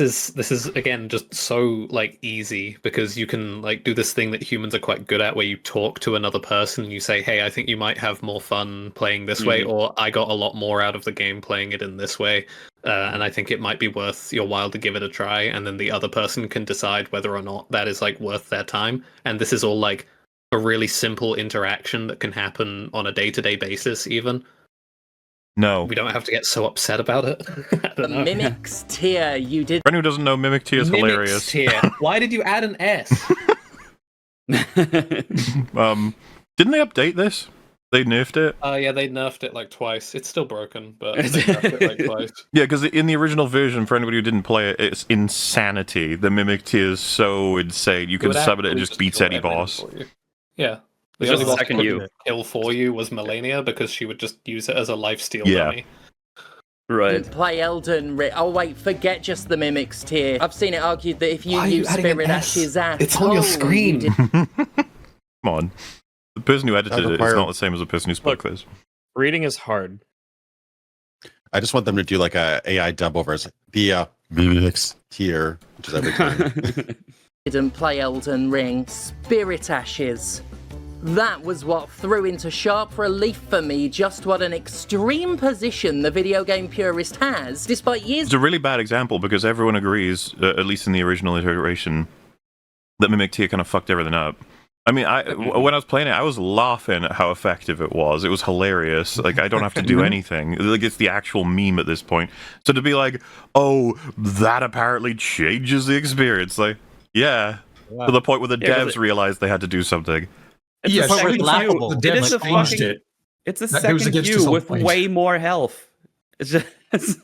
is again just so like easy because you can like do this thing that humans are quite good at where you talk to another person and you say, hey, I think you might have more fun playing this way, or I got a lot more out of the game playing it in this way, and I think it might be worth your while to give it a try, and then the other person can decide whether or not that is like worth their time. And this is all like a really simple interaction that can happen on a day-to-day basis even. No. We don't have to get so upset about it. The Mimics tier, you did. For anyone who doesn't know, Mimic tier is hilarious. Tier. Why did you add an S? Didn't they update this? They nerfed it? Yeah, they nerfed it like twice. It's still broken, but they nerfed it like twice. Yeah, because in the original version, for anybody who didn't play it, it's insanity. The Mimic tier is so insane. You can summon it and just beats any boss. Yeah. The only boss could kill for you was Melania because she would just use it as a lifesteal dummy. Right. Play Elden Ring. Oh wait, forget just the Mimics tier. I've seen it argued that if you use Spirit Ash's ass, it's on your screen. Come on. The person who edited it is not the same as the person who spoke this. Reading is hard. I just want them to do like a AI dub over as the Mimics tier, which is every time. Didn't play Elden Ring. Spirit Ashes. That was what threw into sharp relief for me just what an extreme position the video game purist has, despite years... It's a really bad example because everyone agrees, at least in the original iteration, that Mimic tier kind of fucked everything up. I mean, when I was playing it, I was laughing at how effective it was. It was hilarious. Like, I don't have to do anything. Like, it's the actual meme at this point. So to be like, oh, that apparently changes the experience. Like, yeah. To the point where the devs realized they had to do something. It's yeah, a second laughable. It's a second queue with way more health. It's just...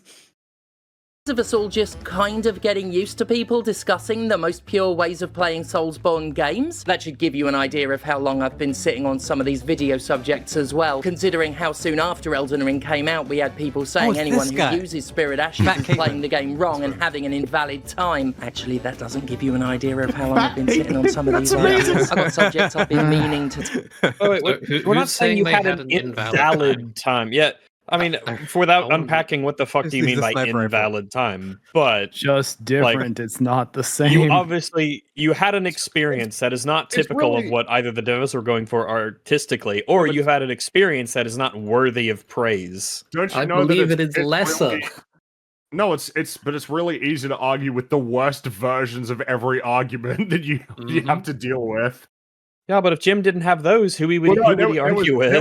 of us all just kind of getting used to people discussing the most pure ways of playing Soulsborne games. That should give you an idea of how long I've been sitting on some of these video subjects as well, considering how soon after Elden Ring came out we had people saying anyone who uses Spirit Ashes is playing the game wrong and having an invalid time. Actually, that doesn't give you an idea of how long I've been sitting on some of these videos. I've got subjects I've been meaning to... We're not saying you had an invalid time yet. I mean, without unpacking what the fuck do you mean by invalid time, but just different. It's not the same. You had an experience that is not typical of what either the devs were going for artistically, or you had an experience that is not worthy of praise. Don't you I know believe that it is lesser. Really, no, it's really easy to argue with the worst versions of every argument that you have to deal with. Yeah, but if Jim didn't have those, who would he argue with?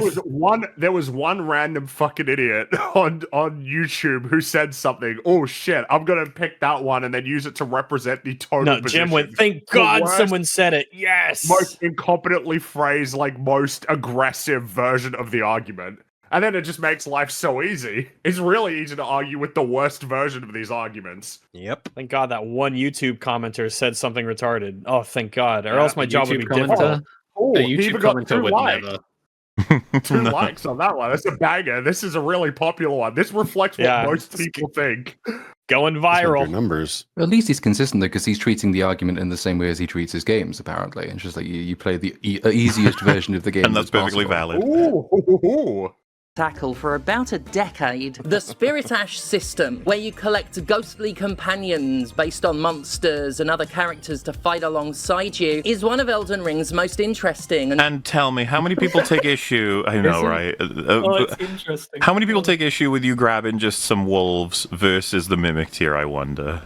There was one random fucking idiot on YouTube who said something. Oh shit! I'm gonna pick that one and then use it to represent the total. Jim went. Thank God someone said it. Yes. Most incompetently phrased, like most aggressive version of the argument, and then it just makes life so easy. It's really easy to argue with the worst version of these arguments. Yep. Thank God that one YouTube commenter said something retarded. Oh, thank God, or else my job would be different. A YouTube commenter would never. 2 likes on that one. That's a banger. This is a really popular one. This reflects what most people think. Going viral. Numbers. At least he's consistent though, because he's treating the argument in the same way as he treats his games. Apparently, it's just like you play the easiest version of the game, and that's perfectly valid. Ooh. Tackle for about a decade. The Spirit Ash system, where you collect ghostly companions based on monsters and other characters to fight alongside you, is one of Elden Ring's most interesting. And tell me, how many people take issue? I know, right? It's interesting. How many people take issue with you grabbing just some wolves versus the Mimic tier, I wonder?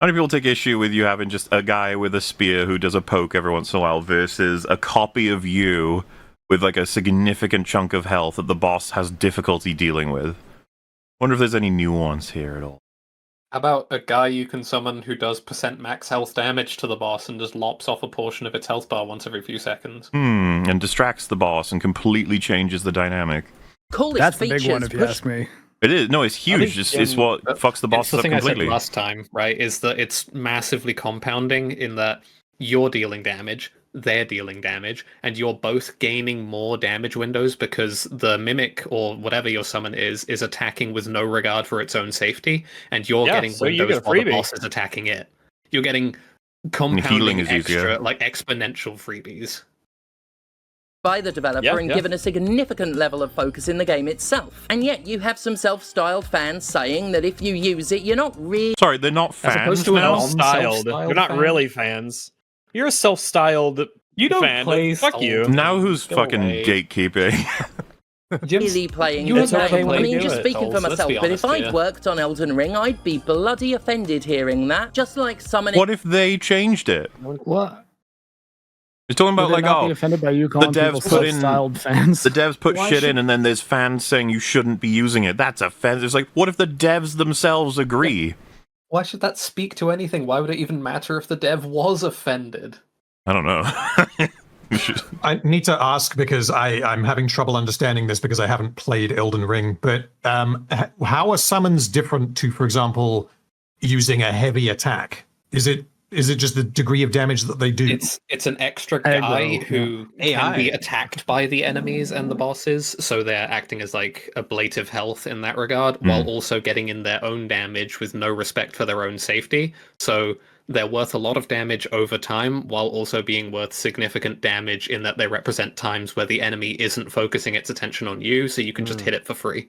How many people take issue with you having just a guy with a spear who does a poke every once in a while versus a copy of you with like a significant chunk of health that the boss has difficulty dealing with? Wonder if there's any nuance here at all. How about a guy you can summon who does % max health damage to the boss and just lops off a portion of its health bar once every few seconds? And distracts the boss and completely changes the dynamic. Coolest That's the features. big one, if you ask me. It is. No, it's huge. It's what fucks the boss up completely. The thing I said last time, right, is that it's massively compounding in that you're dealing damage, they're dealing damage, and you're both gaining more damage windows because the mimic or whatever your summon is attacking with no regard for its own safety, and you're getting windows while the boss is attacking it. You're getting compounding extra, like exponential freebies. By the developer and given a significant level of focus in the game itself. And yet you have some self-styled fans saying that if you use it, you're not really... Sorry, they're not fans. As opposed to self-styled. You're not really fans. You're a self-styled You don't fan. play. Fuck you. Now who's fucking gatekeeping? really playing You the game. okay I mean, just it, speaking for myself, but if I'd worked on Elden Ring, I'd be bloody offended hearing that. Just like summoning... What if they changed it? What? You're talking about like, be offended by you calling the devs people put in self-styled fans. The devs put shit in, and then there's fans saying you shouldn't be using it. That's offensive. It's like, what if the devs themselves agree? Why should that speak to anything? Why would it even matter if the dev was offended? I don't know. I need to ask because I'm having trouble understanding this because I haven't played Elden Ring. But how are summons different to, for example, using a heavy attack? Is it just the degree of damage that they do? It's an extra guy who can be attacked by the enemies and the bosses, so they're acting as like ablative health in that regard, while also getting in their own damage with no respect for their own safety. So they're worth a lot of damage over time, while also being worth significant damage in that they represent times where the enemy isn't focusing its attention on you, so you can just hit it for free.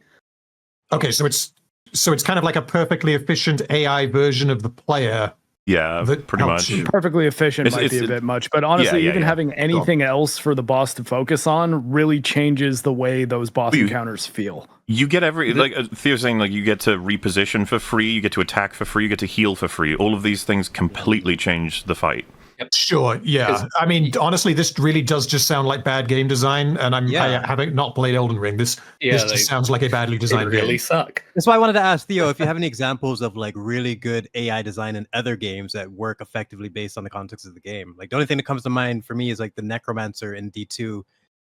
Okay, so it's kind of like a perfectly efficient AI version of the player. Yeah, pretty much. Perfectly efficient might be a bit much, but honestly, even having anything else for the boss to focus on really changes the way those boss encounters feel. You get like Theo's saying, like you get to reposition for free, you get to attack for free, you get to heal for free. All of these things completely change the fight. Sure, yeah. I mean, honestly, this really does just sound like bad game design, and I haven't not played Elden Ring. This just sounds like a badly designed game. Really suck. That's why I wanted to ask Theo if you have any examples of like really good AI design in other games that work effectively based on the context of the game. Like the only thing that comes to mind for me is like the Necromancer in D2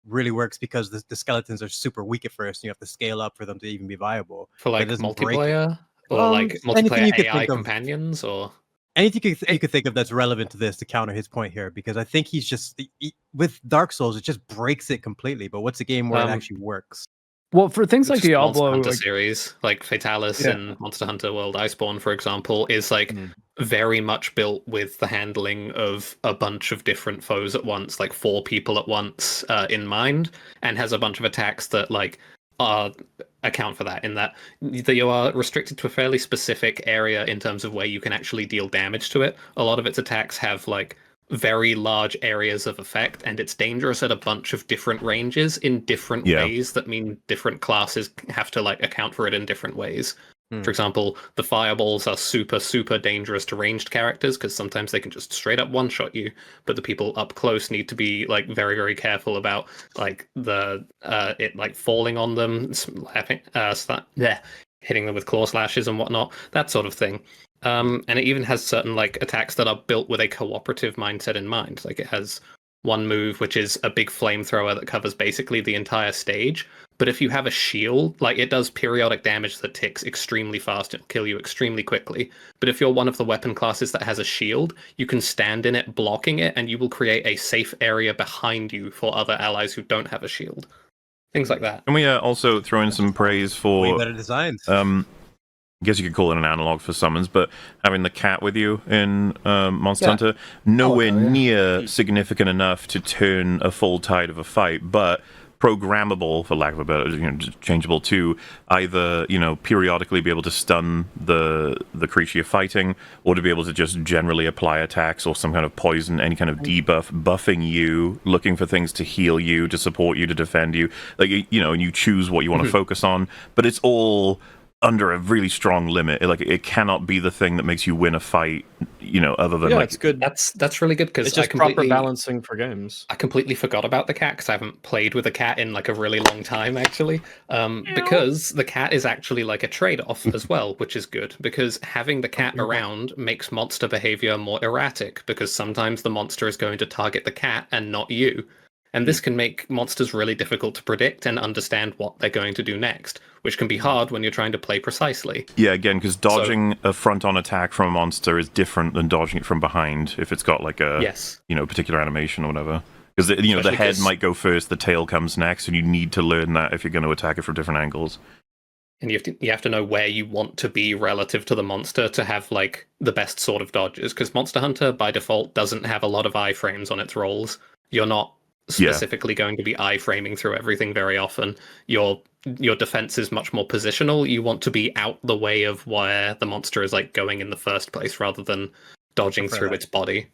really works because the skeletons are super weak at first, and you have to scale up for them to even be viable. For like multiplayer? Or like multiplayer AI companions, or... Anything you could think of that's relevant to this to counter his point here, because I think he's just with Dark Souls, it just breaks it completely. But what's a game where it actually works? Well, for things like Diablo, Monster Hunter series like Fatalis and Monster Hunter World Iceborne, for example, is like very much built with the handling of a bunch of different foes at once, like 4 people at once in mind, and has a bunch of attacks that like account for that, in that you are restricted to a fairly specific area in terms of where you can actually deal damage to it. A lot of its attacks have like very large areas of effect, and it's dangerous at a bunch of different ranges in different ways that mean different classes have to like account for it in different ways. For example, the fireballs are super, super dangerous to ranged characters because sometimes they can just straight up one-shot you, but the people up close need to be like very, very careful about like the it like falling on them, hitting them with claw slashes and whatnot, that sort of thing. And it even has certain like attacks that are built with a cooperative mindset in mind. Like it has one move which is a big flamethrower that covers basically the entire stage. But if you have a shield, like it does periodic damage that ticks extremely fast, it'll kill you extremely quickly. But if you're one of the weapon classes that has a shield, you can stand in it blocking it, and you will create a safe area behind you for other allies who don't have a shield. Things like that. Can we also throw in some praise for way better designs? I guess you could call it an analog for summons, but having the cat with you in Monster Hunter, nowhere near significant enough to turn a full tide of a fight, but programmable, for lack of a better, changeable to either, periodically be able to stun the creature you're fighting, or to be able to just generally apply attacks or some kind of poison, any kind of debuff, buffing you, looking for things to heal you, to support you, to defend you, like, and you choose what you want to focus on, but it's all under a really strong limit. It cannot be the thing that makes you win a fight, other than it's good. That's really good because it's just proper balancing for games. I completely forgot about the cat because I haven't played with a cat in like a really long time, actually. Because the cat is actually like a trade-off as well, which is good because having the cat around makes monster behavior more erratic because sometimes the monster is going to target the cat and not you. And this can make monsters really difficult to predict and understand what they're going to do next, which can be hard when you're trying to play precisely. Yeah, again, because dodging a front-on attack from a monster is different than dodging it from behind if it's got like a particular animation or whatever. Because the head might go first, the tail comes next, and you need to learn that if you're going to attack it from different angles. And you have to know where you want to be relative to the monster to have like the best sort of dodges. Because Monster Hunter by default doesn't have a lot of iframes on its rolls. You're not specifically going to be iframing through everything very often. Your defense is much more positional. You want to be out the way of where the monster is like going in the first place rather than dodging through its body.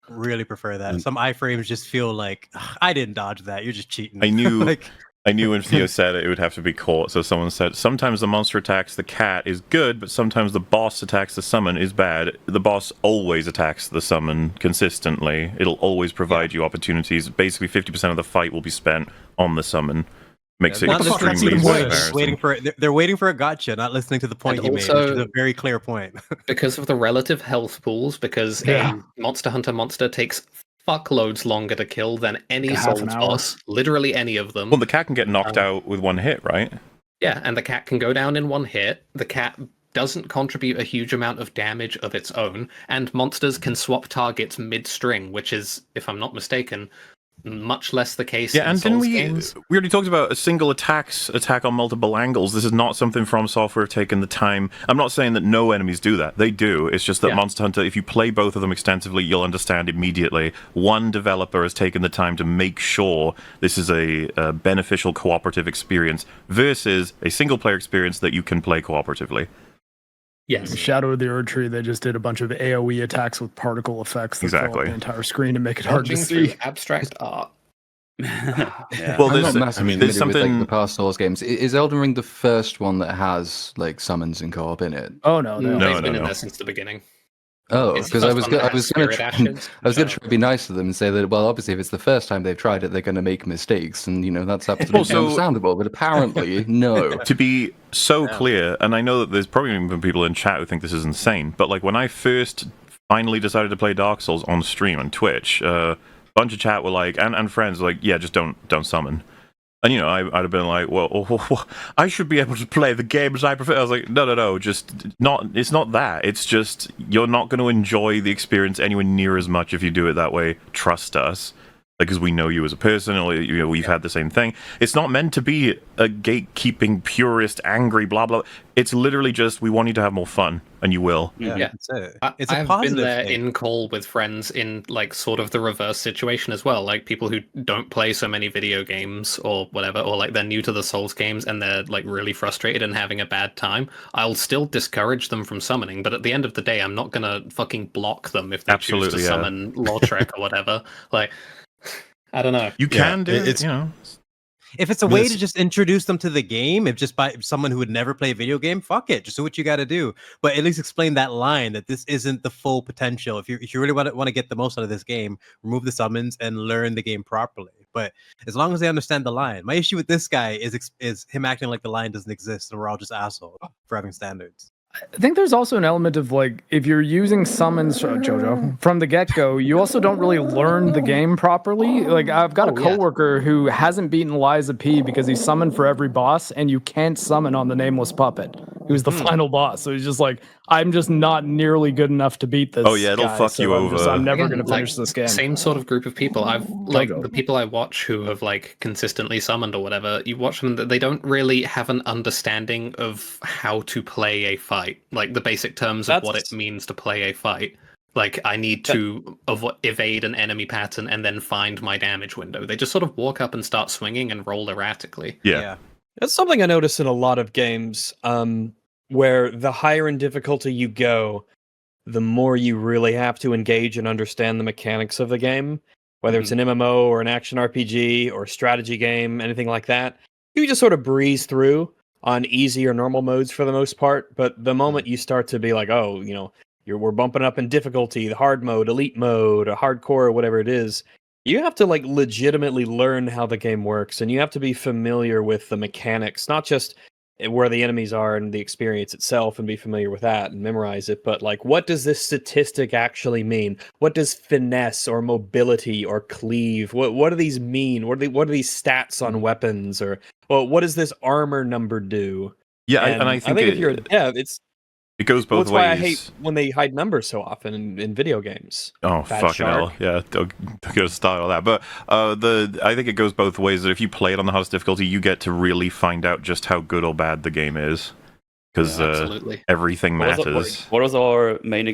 Really prefer that. Some iframes just feel like I didn't dodge that. You're just cheating. I knew I knew when Theo said it would have to be caught. So someone said sometimes the monster attacks the cat is good, but sometimes the boss attacks the summon is bad. The boss always attacks the summon consistently. It'll always provide you opportunities. Basically, 50% of the fight will be spent on the summon. Makes it extremely embarrassing. They're waiting for a gotcha, not listening to the point you made, which is a very clear point. Because of the relative health pools, because a Monster Hunter monster takes fuckloads longer to kill than any Souls boss, literally any of them. Well, the cat can get knocked out with one hit, right? Yeah, and the cat can go down in one hit. The cat doesn't contribute a huge amount of damage of its own, and monsters can swap targets mid-string, which is, if I'm not mistaken, much less the case in Souls games. We already talked about a single attack on multiple angles. This is not something From Software have taken the time. I'm not saying that no enemies do that. They do. It's just that Monster Hunter, if you play both of them extensively, you'll understand immediately. One developer has taken the time to make sure this is a beneficial cooperative experience versus a single-player experience that you can play cooperatively. Yes. Shadow of the Erdtree, they just did a bunch of AoE attacks with particle effects that fill up the entire screen to make it hard to see. Abstract art. Well, there's something with, like, the past Souls games. Is Elden Ring the first one that has like summons and co-op in it? Oh no, they've been in there since the beginning. Oh, because I was going to try to be nice to them and say that, well, obviously, if it's the first time they've tried it, they're going to make mistakes, and that's absolutely understandable. But apparently, no. To be so clear, and I know that there's probably even people in chat who think this is insane, but like when I first finally decided to play Dark Souls on stream on Twitch, a bunch of chat were like, and friends were like, yeah, just don't summon. And, I'd have been like, well, I should be able to play the game as I prefer. I was like, no, it's not that. It's just, you're not going to enjoy the experience anywhere near as much if you do it that way. Trust us. Because we know you as a person, or we've had the same thing. It's not meant to be a gatekeeping, purist, angry, blah, blah. It's literally just, we want you to have more fun, and you will. Yeah. It's a I've positive been there thing. in call with friends in, like, sort of the reverse situation as well. Like, people who don't play so many video games or whatever, or, like, they're new to the Souls games and they're, like, really frustrated and having a bad time. I'll still discourage them from summoning, but at the end of the day, I'm not gonna fucking block them if they choose to summon Lautrec or whatever. Like... I don't know. You can do it, If it's a way to just introduce them to the game, if just by someone who would never play a video game, fuck it, just do what you got to do. But at least explain that line that this isn't the full potential. If you really want to get the most out of this game, remove the summons and learn the game properly. But as long as they understand the line, my issue with this guy is him acting like the line doesn't exist and we're all just assholes for having standards. I think there's also an element of, like, if you're using summons, Jojo, from the get-go, you also don't really learn the game properly. Like, I've got a coworker who hasn't beaten Liza P because he summoned for every boss, and you can't summon on the Nameless Puppet, who's the final boss. So he's just like, I'm just not nearly good enough to beat this. Oh yeah, it'll fuck you over. I'm never going to finish this game. Same sort of group of people. I've the people I watch who have like consistently summoned or whatever. You watch them; they don't really have an understanding of how to play a fight, like the basic terms of what it means to play a fight. Like, I need to evade an enemy pattern and then find my damage window. They just sort of walk up and start swinging and roll erratically. Yeah. That's something I notice in a lot of games, where the higher in difficulty you go, the more you really have to engage and understand the mechanics of the game. Whether it's an MMO or an action RPG or a strategy game, anything like that. You just sort of breeze through. on easy or normal modes for the most part. But the moment you start to be like, oh, you know, we're bumping up in difficulty, the hard mode, elite mode, or hardcore, or whatever it is, you have to like legitimately learn how the game works, and you have to be familiar with the mechanics, not just where the enemies are and the experience itself, and be familiar with that and memorize it, but like, what does this statistic actually mean? What does finesse or mobility or cleave, what do these mean? What are these stats on weapons? Or, well, what does this armor number do? Yeah, and I think if you're a dev, it goes both that's ways. why I hate when they hide numbers so often in video games. Oh, Bad fucking shark. hell. Yeah, don't get started on that. But I think it goes both ways, that if you play it on the hardest difficulty, you get to really find out just how good or bad the game is. Because everything matters. What was our main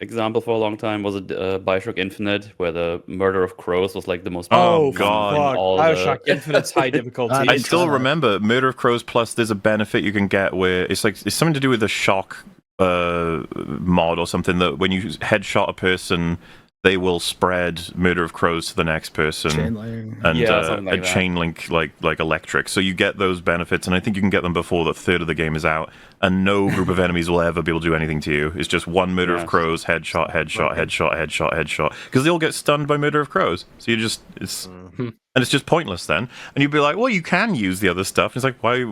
example for a long time? Was it Bioshock Infinite, where the Murder of Crows was like the most... Oh, God. Bioshock Infinite's high difficulty. I still remember Murder of Crows Plus, there's a benefit you can get where it's something to do with the shock mod or something, that when you headshot a person, they will spread Murder of Crows to the next person. Chain link. And like a chain link like electric. So you get those benefits, and I think you can get them before the third of the game is out, and no group of enemies will ever be able to do anything to you. It's just one Murder of Crows, headshot, headshot. Because they all get stunned by Murder of Crows. So and it's just pointless then. And you'd be like, well, you can use the other stuff. It's like, why?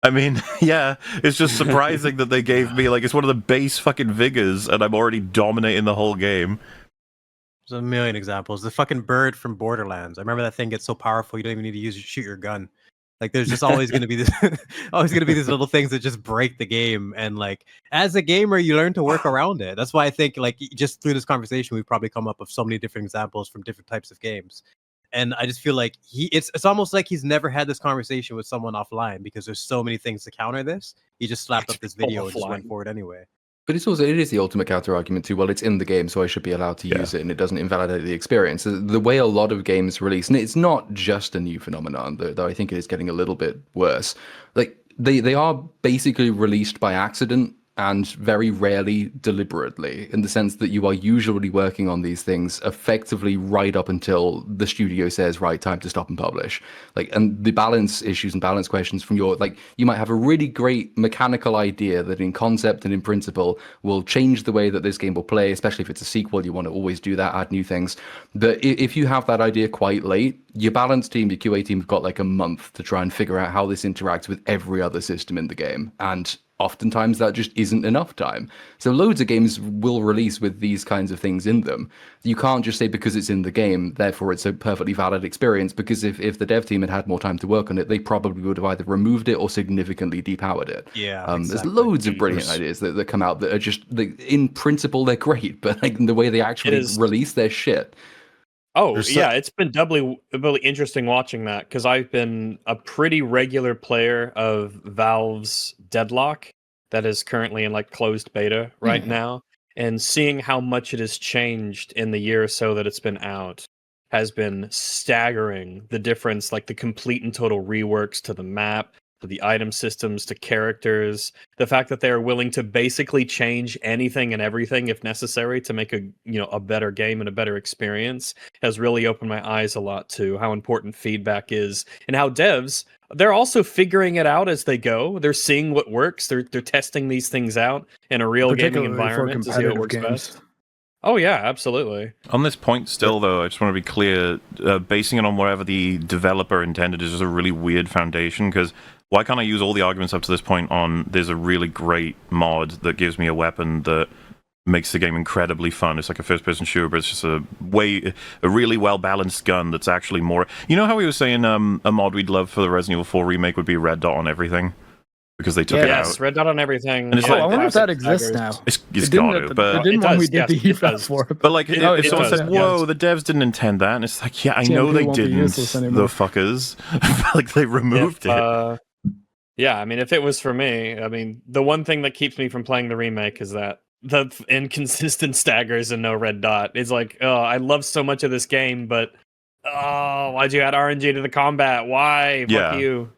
I mean, yeah, it's just surprising that they gave me, like, it's one of the base fucking vigors, and I'm already dominating the whole game. There's a million examples. The fucking bird from Borderlands. I remember that thing gets so powerful you don't even need to shoot your gun. Like, there's just always going to be these little things that just break the game. And like, as a gamer, you learn to work around it. That's why I think, like, just through this conversation, we've probably come up with so many different examples from different types of games. And I just feel like it's almost like he's never had this conversation with someone offline, because there's so many things to counter this. He just slapped up this video and just went forward anyway. But it is the ultimate counter argument too. Well, it's in the game, so I should be allowed to use it, and it doesn't invalidate the experience. The way a lot of games release, and it's not just a new phenomenon, though I think it is getting a little bit worse. Like they are basically released by accident, and very rarely deliberately, in the sense that you are usually working on these things effectively right up until the studio says, right, time to stop and publish. Like, and the balance issues and balance questions from you might have a really great mechanical idea that in concept and in principle will change the way that this game will play, especially if it's a sequel. You want to always do that, add new things. But if you have that idea quite late, your balance team, your QA team have got like a month to try and figure out how this interacts with every other system in the game. And oftentimes that just isn't enough time. So loads of games will release with these kinds of things in them. You can't just say because it's in the game, therefore it's a perfectly valid experience, because if the dev team had more time to work on it, they probably would have either removed it or significantly depowered it. Yeah, exactly. There's loads of brilliant ideas that come out that are just, in principle, they're great, but like the way they actually release their shit. Oh, yeah, it's been doubly interesting watching that, because I've been a pretty regular player of Valve's Deadlock that is currently in like closed beta right now, and seeing how much it has changed in the year or so that it's been out has been staggering. The difference, like the complete and total reworks to the map, to the item systems, to characters, the fact that they're willing to basically change anything and everything if necessary to make a better game and a better experience has really opened my eyes a lot to how important feedback is, and how devs, they're also figuring it out as they go. They're seeing what works. They're testing these things out in a real gaming environment to see what works best. Oh yeah, absolutely. On this point still, though, I just want to be clear, basing it on whatever the developer intended is just a really weird foundation, because why can't I use all the arguments up to this point on there's a really great mod that gives me a weapon that makes the game incredibly fun. It's like a first-person shooter, but it's just a really well-balanced gun that's actually more... You know how we were saying a mod we'd love for the Resident Evil 4 remake would be Red Dot on everything? Because they took it out. Yes, Red Dot on everything. And it's like, I wonder if that exists now. It's got to, but... It didn't when we did the EFAP for it. But like, if someone said, whoa, the devs didn't intend that, and it's like, yeah, I know they didn't, the fuckers. Like, they removed it. Yeah, I mean, if it was for me, I mean, the one thing that keeps me from playing the remake is that the inconsistent staggers and no red dot. It's like, oh, I love so much of this game, but why'd you add RNG to the combat? Why? Fuck you.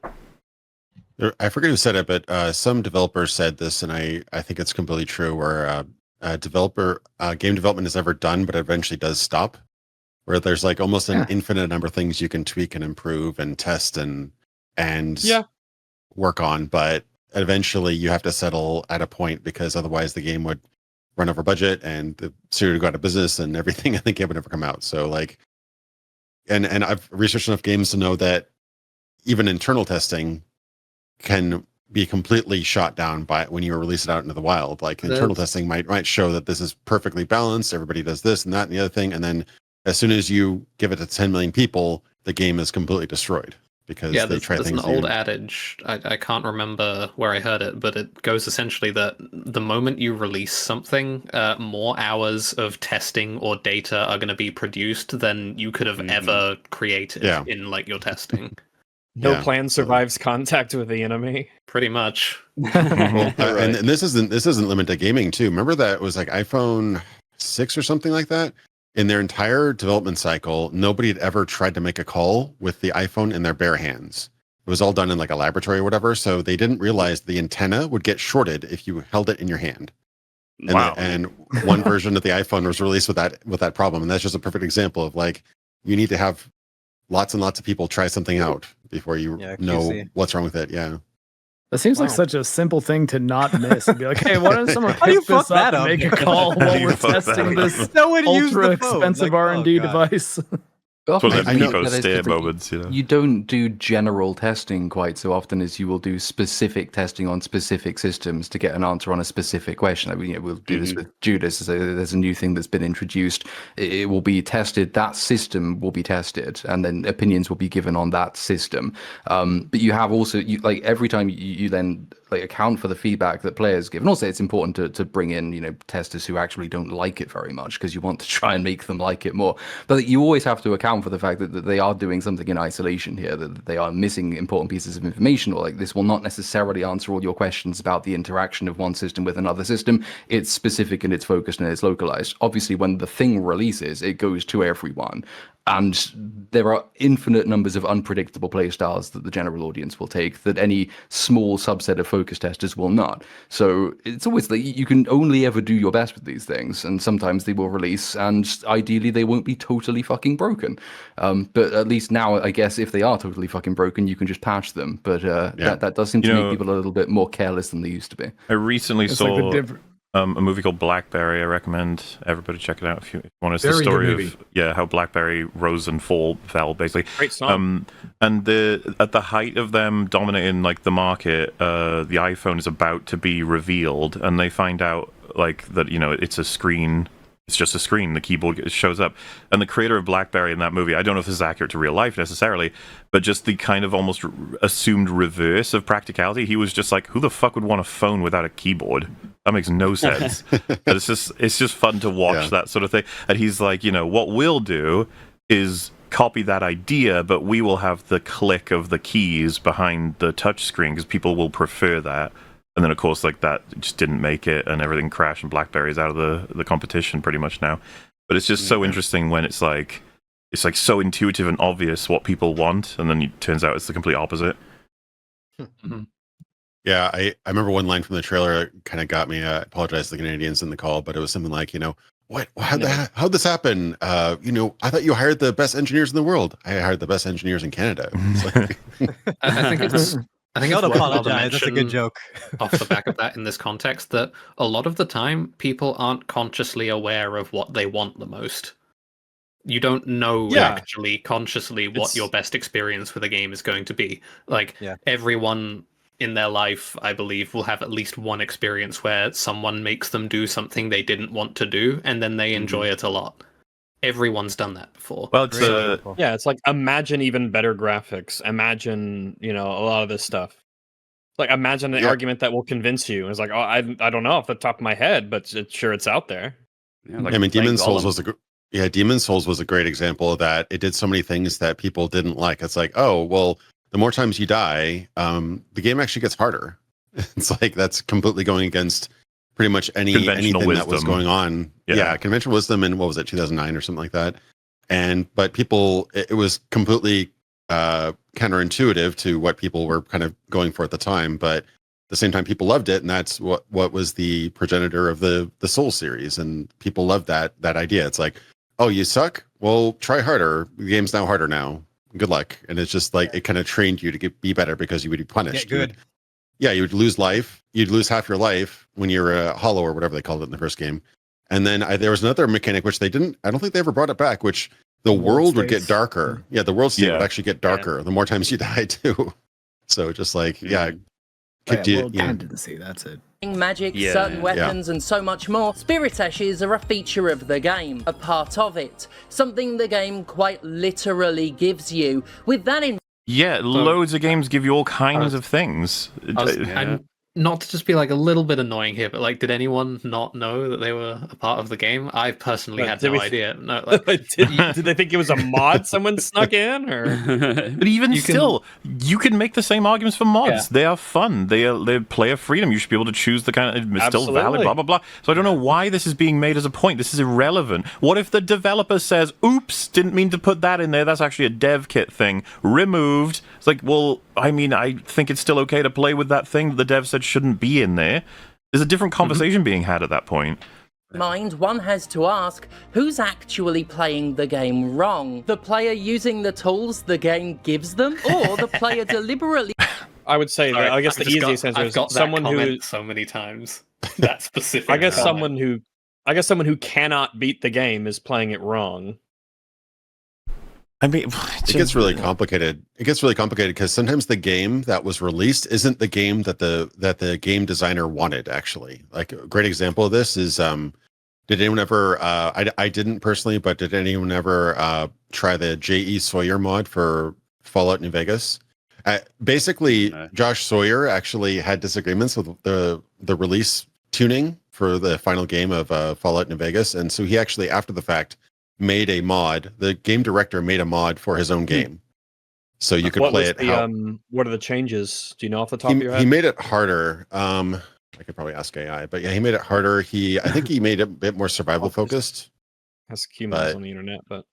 I forget who said it, but some developers said this, and I think it's completely true, where game development is never done, but eventually does stop. Where there's like almost an infinite number of things you can tweak and improve and test and yeah. work on, but eventually you have to settle at a point because otherwise the game would run over budget and the studio would go out of business and everything. I think it would never come out. So like, and I've researched enough games to know that even internal testing can be completely shot down by when you release it out into the wild. Like internal testing might show that this is perfectly balanced. Everybody does this and that and the other thing. And then as soon as you give it to 10 million people, the game is completely destroyed because they try there's things. An old adage, I can't remember where I heard it, but it goes essentially that the moment you release something, more hours of testing or data are going to be produced than you could have ever created in like your testing. No plan survives contact with the enemy. Pretty much. Well, and this isn't limited to gaming too. Remember that it was like iPhone 6 or something like that? In their entire development cycle, nobody had ever tried to make a call with the iPhone in their bare hands. It was all done in like a laboratory or whatever. So they didn't realize the antenna would get shorted if you held it in your hand. And, and one version of the iPhone was released with that problem. And that's just a perfect example of like, you need to have lots and lots of people try something out before you know what's wrong with it. Yeah. That seems like such a simple thing to not miss. And be like, hey, why doesn't someone pick this up and make a call while we're testing this ultra expensive R&D device? You don't do general testing quite so often as you will do specific testing on specific systems to get an answer on a specific question. I mean, we'll do this with Judas. So there's a new thing that's been introduced. It will be tested. That system will be tested, and then opinions will be given on that system. But you have also, like every time you then like account for the feedback that players give, and also it's important to bring in testers who actually don't like it very much because you want to try and make them like it more. But you always have to account for the fact that they are doing something in isolation here, that they are missing important pieces of information, or like this will not necessarily answer all your questions about the interaction of one system with another system. It's specific and it's focused and it's localized. Obviously, when the thing releases, it goes to everyone. And there are infinite numbers of unpredictable playstyles that the general audience will take that any small subset of focus testers will not. So it's always like you can only ever do your best with these things, and sometimes they will release, and ideally they won't be totally fucking broken. But at least now, I guess, if they are totally fucking broken, you can just patch them. But that does seem to make people a little bit more careless than they used to be. I recently saw a movie called Blackberry. I recommend everybody check it out if you want to see the story of how BlackBerry rose and fell basically. Great song. And at the height of them dominating like the market, the iPhone is about to be revealed, and they find out like that it's a screen. It's just a screen. The keyboard shows up. And the creator of BlackBerry in that movie, I don't know if this is accurate to real life necessarily, but just the kind of almost assumed reverse of practicality. He was just like, who the fuck would want a phone without a keyboard? That makes no sense. But it's just fun to watch that sort of thing. And he's like, what we'll do is copy that idea, but we will have the click of the keys behind the touch screen because people will prefer that. And then, of course, like that just didn't make it, and everything crashed, and BlackBerry's out of the competition pretty much now. But it's just so interesting when it's like so intuitive and obvious what people want, and then it turns out it's the complete opposite. Yeah, I remember one line from the trailer that kind of got me. I apologize to the Canadians in the call, but it was something like, how'd this happen? I thought you hired the best engineers in the world. I hired the best engineers in Canada. I think it's don't apologize. That's a good joke. Off the back of that, in this context, that a lot of the time people aren't consciously aware of what they want the most. You don't know actually consciously what your best experience with a game is going to be. Like everyone in their life, I believe, will have at least one experience where someone makes them do something they didn't want to do, and then they enjoy it a lot. Everyone's done that before. Well, it's like imagine even better graphics. Imagine, a lot of this stuff. Like imagine an argument that will convince you. It's like, I don't know off the top of my head, but it's out there. Yeah, I mean, Demon's Souls was a great example of that. It did so many things that people didn't like. It's like, oh, well, the more times you die, the game actually gets harder. It's like that's completely going against pretty much anything that was going on. Yeah, conventional wisdom in, 2009 or something like that. But people, it was completely counterintuitive to what people were kind of going for at the time. But at the same time, people loved it, and that's what was the progenitor of the Soul series, and people loved that idea. It's like, oh, you suck? Well, try harder. The game's now harder now. good luck. And it's just like it kind of trained you to be better because you would be punished. Get good. You would lose life. You'd lose half your life when you're a hollow or whatever they called it in the first game. And then there was another mechanic which I don't think they ever brought it back, which the world would get darker. Yeah, the world state would actually get darker the more times you die too. So just like tendency, that's it. Magic, certain weapons, and so much more, Spirit Ashes are a feature of the game, a part of it, something the game quite literally gives you. With that in loads of games give you all kinds of things. I'm not to just be like a little bit annoying here, but like, did anyone not know that they were a part of the game? I personally had no idea. No, like, did they think it was a mod someone snuck in, or? But even you can make the same arguments for mods. Yeah. They are fun. They're player freedom. You should be able to choose the kind of still valid. Blah blah blah. So I don't know why this is being made as a point. This is irrelevant. What if the developer says, "Oops, didn't mean to put that in there. That's actually a dev kit thing. Removed." It's like, well, I mean, I think it's still okay to play with that thing that the dev said shouldn't be in there. There's a different conversation being had at that point. Mind, one has to ask, who's actually playing the game wrong? The player using the tools the game gives them, or the player deliberately? I would say that. I guess the easiest answer is someone who so many times that specific. I guess someone who cannot beat the game is playing it wrong. I mean, it gets really complicated. It gets really complicated because sometimes the game that was released isn't the game that the game designer wanted. Actually, like a great example of this is, did anyone ever? I didn't personally, but did anyone ever try the J.E. Sawyer mod for Fallout New Vegas? Basically, Josh Sawyer actually had disagreements with the release tuning for the final game of Fallout New Vegas, and so he actually, after the fact, made a mod. The game director made a mod for his own game, so you could play it. What are the changes? Do you know off the top of your head? He made it harder. I could probably ask AI, but yeah, he made it harder. I think he made it a bit more survival focused. That's humans on the internet, but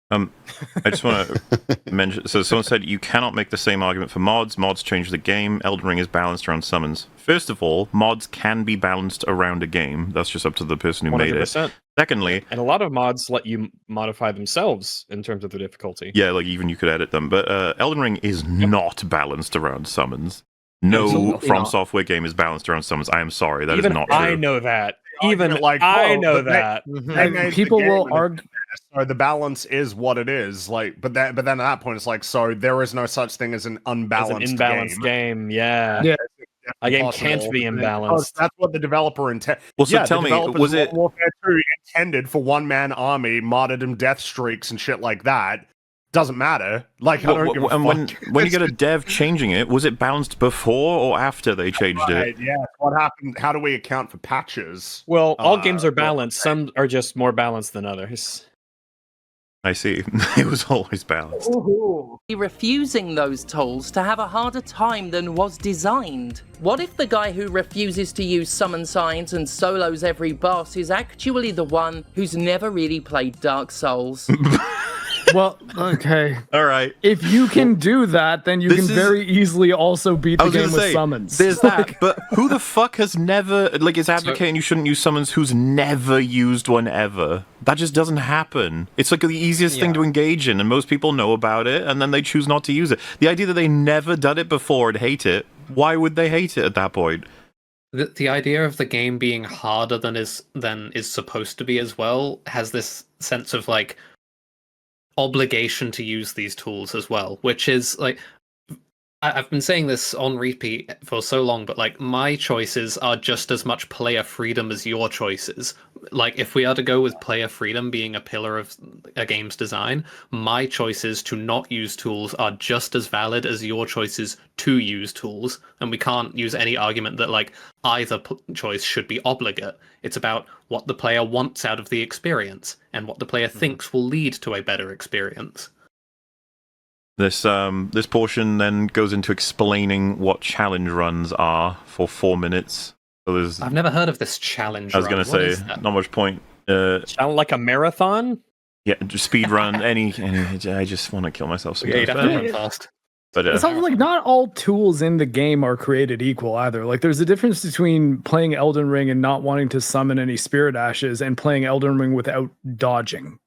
I just want to mention. So someone said you cannot make the same argument for mods. Mods change the game. Elden Ring is balanced around summons. First of all, mods can be balanced around a game. That's just up to the person who 100%. Made it. Secondly, and a lot of mods let you modify themselves in terms of the difficulty. Yeah, like even you could edit them. But Elden Ring is not balanced around summons. No From Software game is balanced around summons. I am sorry, that is not true. I know that. Even like I know that. And people will argue. So the balance is what it is. Like, but then at that point, it's like, so there is no such thing as an unbalanced game. Yeah. A game can't be imbalanced. That's what the developer intended. Well, so tell me, was it Warfare 2 intended for one-man army, martyrdom, death streaks, and shit like that? Doesn't matter. Like, I don't give a fuck. When you get a dev changing it, was it balanced before or after they changed it? Yeah. What happened? How do we account for patches? Well, all games are balanced. Some are just more balanced than others. I see. It was always balanced. Refusing those tools to have a harder time than was designed. What if the guy who refuses to use summon signs and solos every boss is actually the one who's never really played Dark Souls? Well, okay. All right. If you can do that, then you can very easily also beat the game with summons. There's that, but who the fuck has never, like, is advocating you shouldn't use summons who's never used one ever? That just doesn't happen. It's like the easiest thing to engage in, and most people know about it, and then they choose not to use it. The idea that they never done it before and hate it, why would they hate it at that point? The idea of the game being harder than is supposed to be as well has this sense of, like, obligation to use these tools as well, which is like, I've been saying this on repeat for so long, but like, my choices are just as much player freedom as your choices. Like, if we are to go with player freedom being a pillar of a game's design, my choices to not use tools are just as valid as your choices to use tools, and we can't use any argument that like either choice should be obligate. It's about what the player wants out of the experience and what the player thinks will lead to a better experience. This portion then goes into explaining what challenge runs are for 4 minutes. So I've never heard of this challenge. I was going to say, not much point. Sound like a marathon? Yeah, just speed run. any. I just want to kill myself. Sometimes. Yeah, you'd have to run fast. But it sounds like not all tools in the game are created equal either. Like, there's a difference between playing Elden Ring and not wanting to summon any spirit ashes and playing Elden Ring without dodging.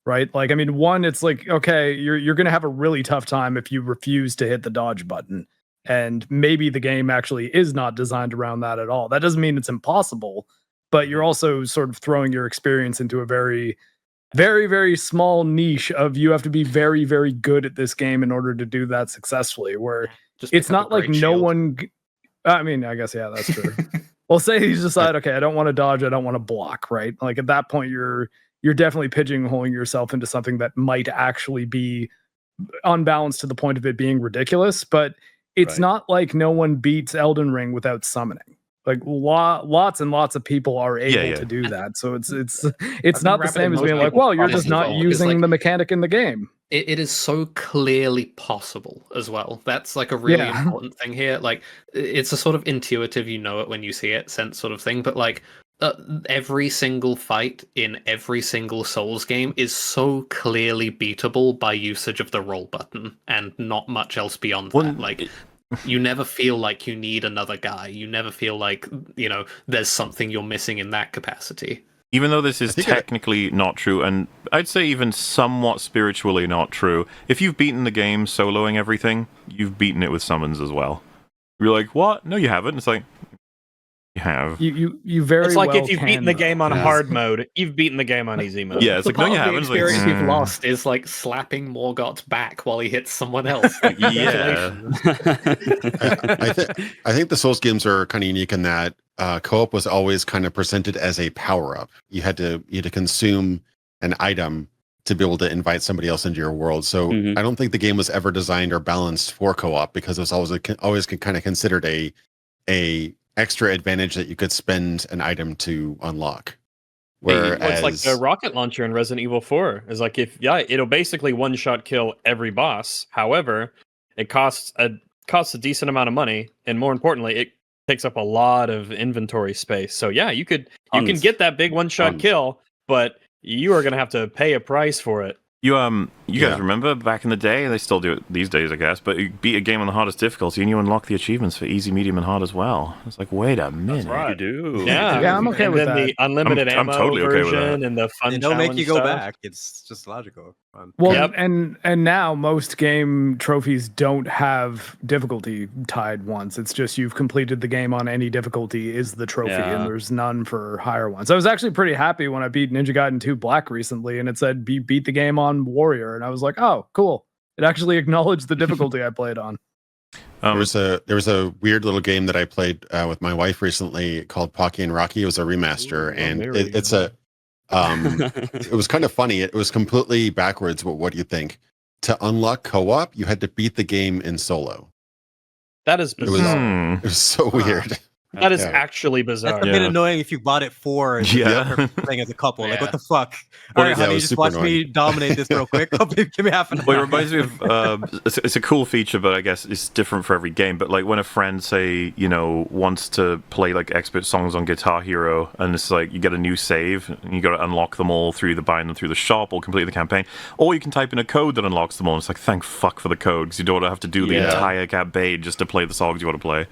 right? Like, I mean, one, it's like, okay, you're gonna have a really tough time if you refuse to hit the dodge button. And maybe the game actually is not designed around that at all. That doesn't mean it's impossible, but you're also sort of throwing your experience into a very, very, very small niche of you have to be very, very good at this game in order to do that successfully. Where it's not like no one. I mean, I guess, yeah, that's true. Well, say you decide, okay, I don't want to dodge, I don't want to block, right? Like at that point, you're definitely pigeonholing yourself into something that might actually be unbalanced to the point of it being ridiculous. But it's not like no one beats Elden Ring without summoning. Like lots and lots of people are able to do that. So it's not the same as being like, well, you're just not using the mechanic in the game. It is so clearly possible as well. That's like a really important thing here. Like, it's a sort of intuitive, you know it when you see it sense sort of thing. But like every single fight in every single Souls game is so clearly beatable by usage of the roll button and not much else beyond that. Like, you never feel like you need another guy. You never feel like, you know, there's something you're missing in that capacity. Even though this is technically not true, and I'd say even somewhat spiritually not true, if you've beaten the game soloing everything, you've beaten it with summons as well. You're like, what? No, you haven't. It's like, you have. You very. It's like if you've beaten the game on hard mode, you've beaten the game on easy mode. Yeah, it's like, no, you haven't. The experience you've lost is like slapping Morgoth back while he hits someone else. Like, yeah. I think the Souls games are kind of unique in that co-op was always kind of presented as a power-up. You had to consume an item to be able to invite somebody else into your world. So I don't think the game was ever designed or balanced for co-op because it was always kind of considered a extra advantage that you could spend an item to unlock. Whereas it's like the rocket launcher in Resident Evil 4 is like it'll basically one-shot kill every boss. However, it costs a decent amount of money, and more importantly, it takes up a lot of inventory space. So yeah, you can get that big one-shot kill, but you are going to have to pay a price for it. You guys remember back in the day? They still do it these days, I guess. But you beat a game on the hardest difficulty, and you unlock the achievements for easy, medium, and hard as well. It's like, wait a minute, that's right. You do. Yeah, I'm okay with that. The unlimited ammo totally okay with version that. and the fun. They don't make you go stuff. back. It's just logical. Fun. Well, and now most game trophies don't have difficulty tied once. It's just you've completed the game on any difficulty is the trophy, and there's none for higher ones. I was actually pretty happy when I beat Ninja Gaiden 2 Black recently, and it said beat the game on Warrior, and I was like, oh, cool. It actually acknowledged the difficulty I played on. There was a weird little game that I played with my wife recently called Pocky and Rocky. It was a remaster, and it's a it was kind of funny. It was completely backwards. What do you think? To unlock co-op, you had to beat the game in solo. That is bizarre. It was so weird. That is actually bizarre. That's a bit annoying if you bought it for the other thing as a couple. Like, what the fuck? All right, honey, just watch me dominate this real quick. Give me half an hour. Well, it reminds me of it's a cool feature, but I guess it's different for every game. But like when a friend, say, wants to play like expert songs on Guitar Hero, and it's like you get a new save, and you got to unlock them all through buying them through the shop or complete the campaign, or you can type in a code that unlocks them all. And it's like, thank fuck for the code, because you don't have to do the entire campaign just to play the songs you want to play.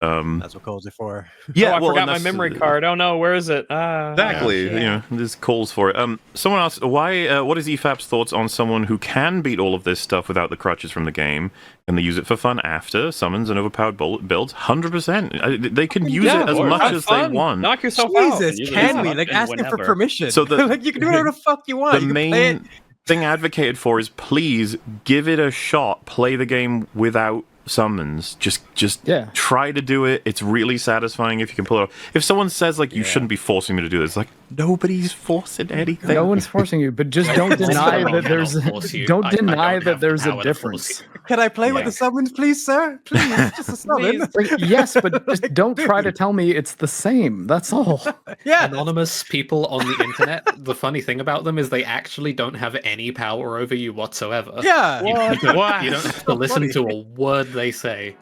That's what calls it for. I forgot my memory card. Oh no, where is it? Exactly. There's calls for it. Someone asked, why? What is EFAP's thoughts on someone who can beat all of this stuff without the crutches from the game, and they use it for fun after summons and overpowered builds? 100%. They can use it as much as they want. Knock yourself out. Jesus, can we? Like, asking for permission. So like, you can do whatever the fuck you want. The main thing advocated for is, please give it a shot. Play the game without summons. Just try to do it. It's really satisfying if you can pull it off. If someone says like you shouldn't be forcing me to do this, like, nobody's forcing anything. No one's forcing you, but just don't deny that there's a difference. Can I play with the summons, please, sir? Please, just a summon. Yes, but just don't try to tell me it's the same. That's all. Anonymous people on the internet, the funny thing about them is they actually don't have any power over you whatsoever. Yeah. You don't have to listen to a word they say.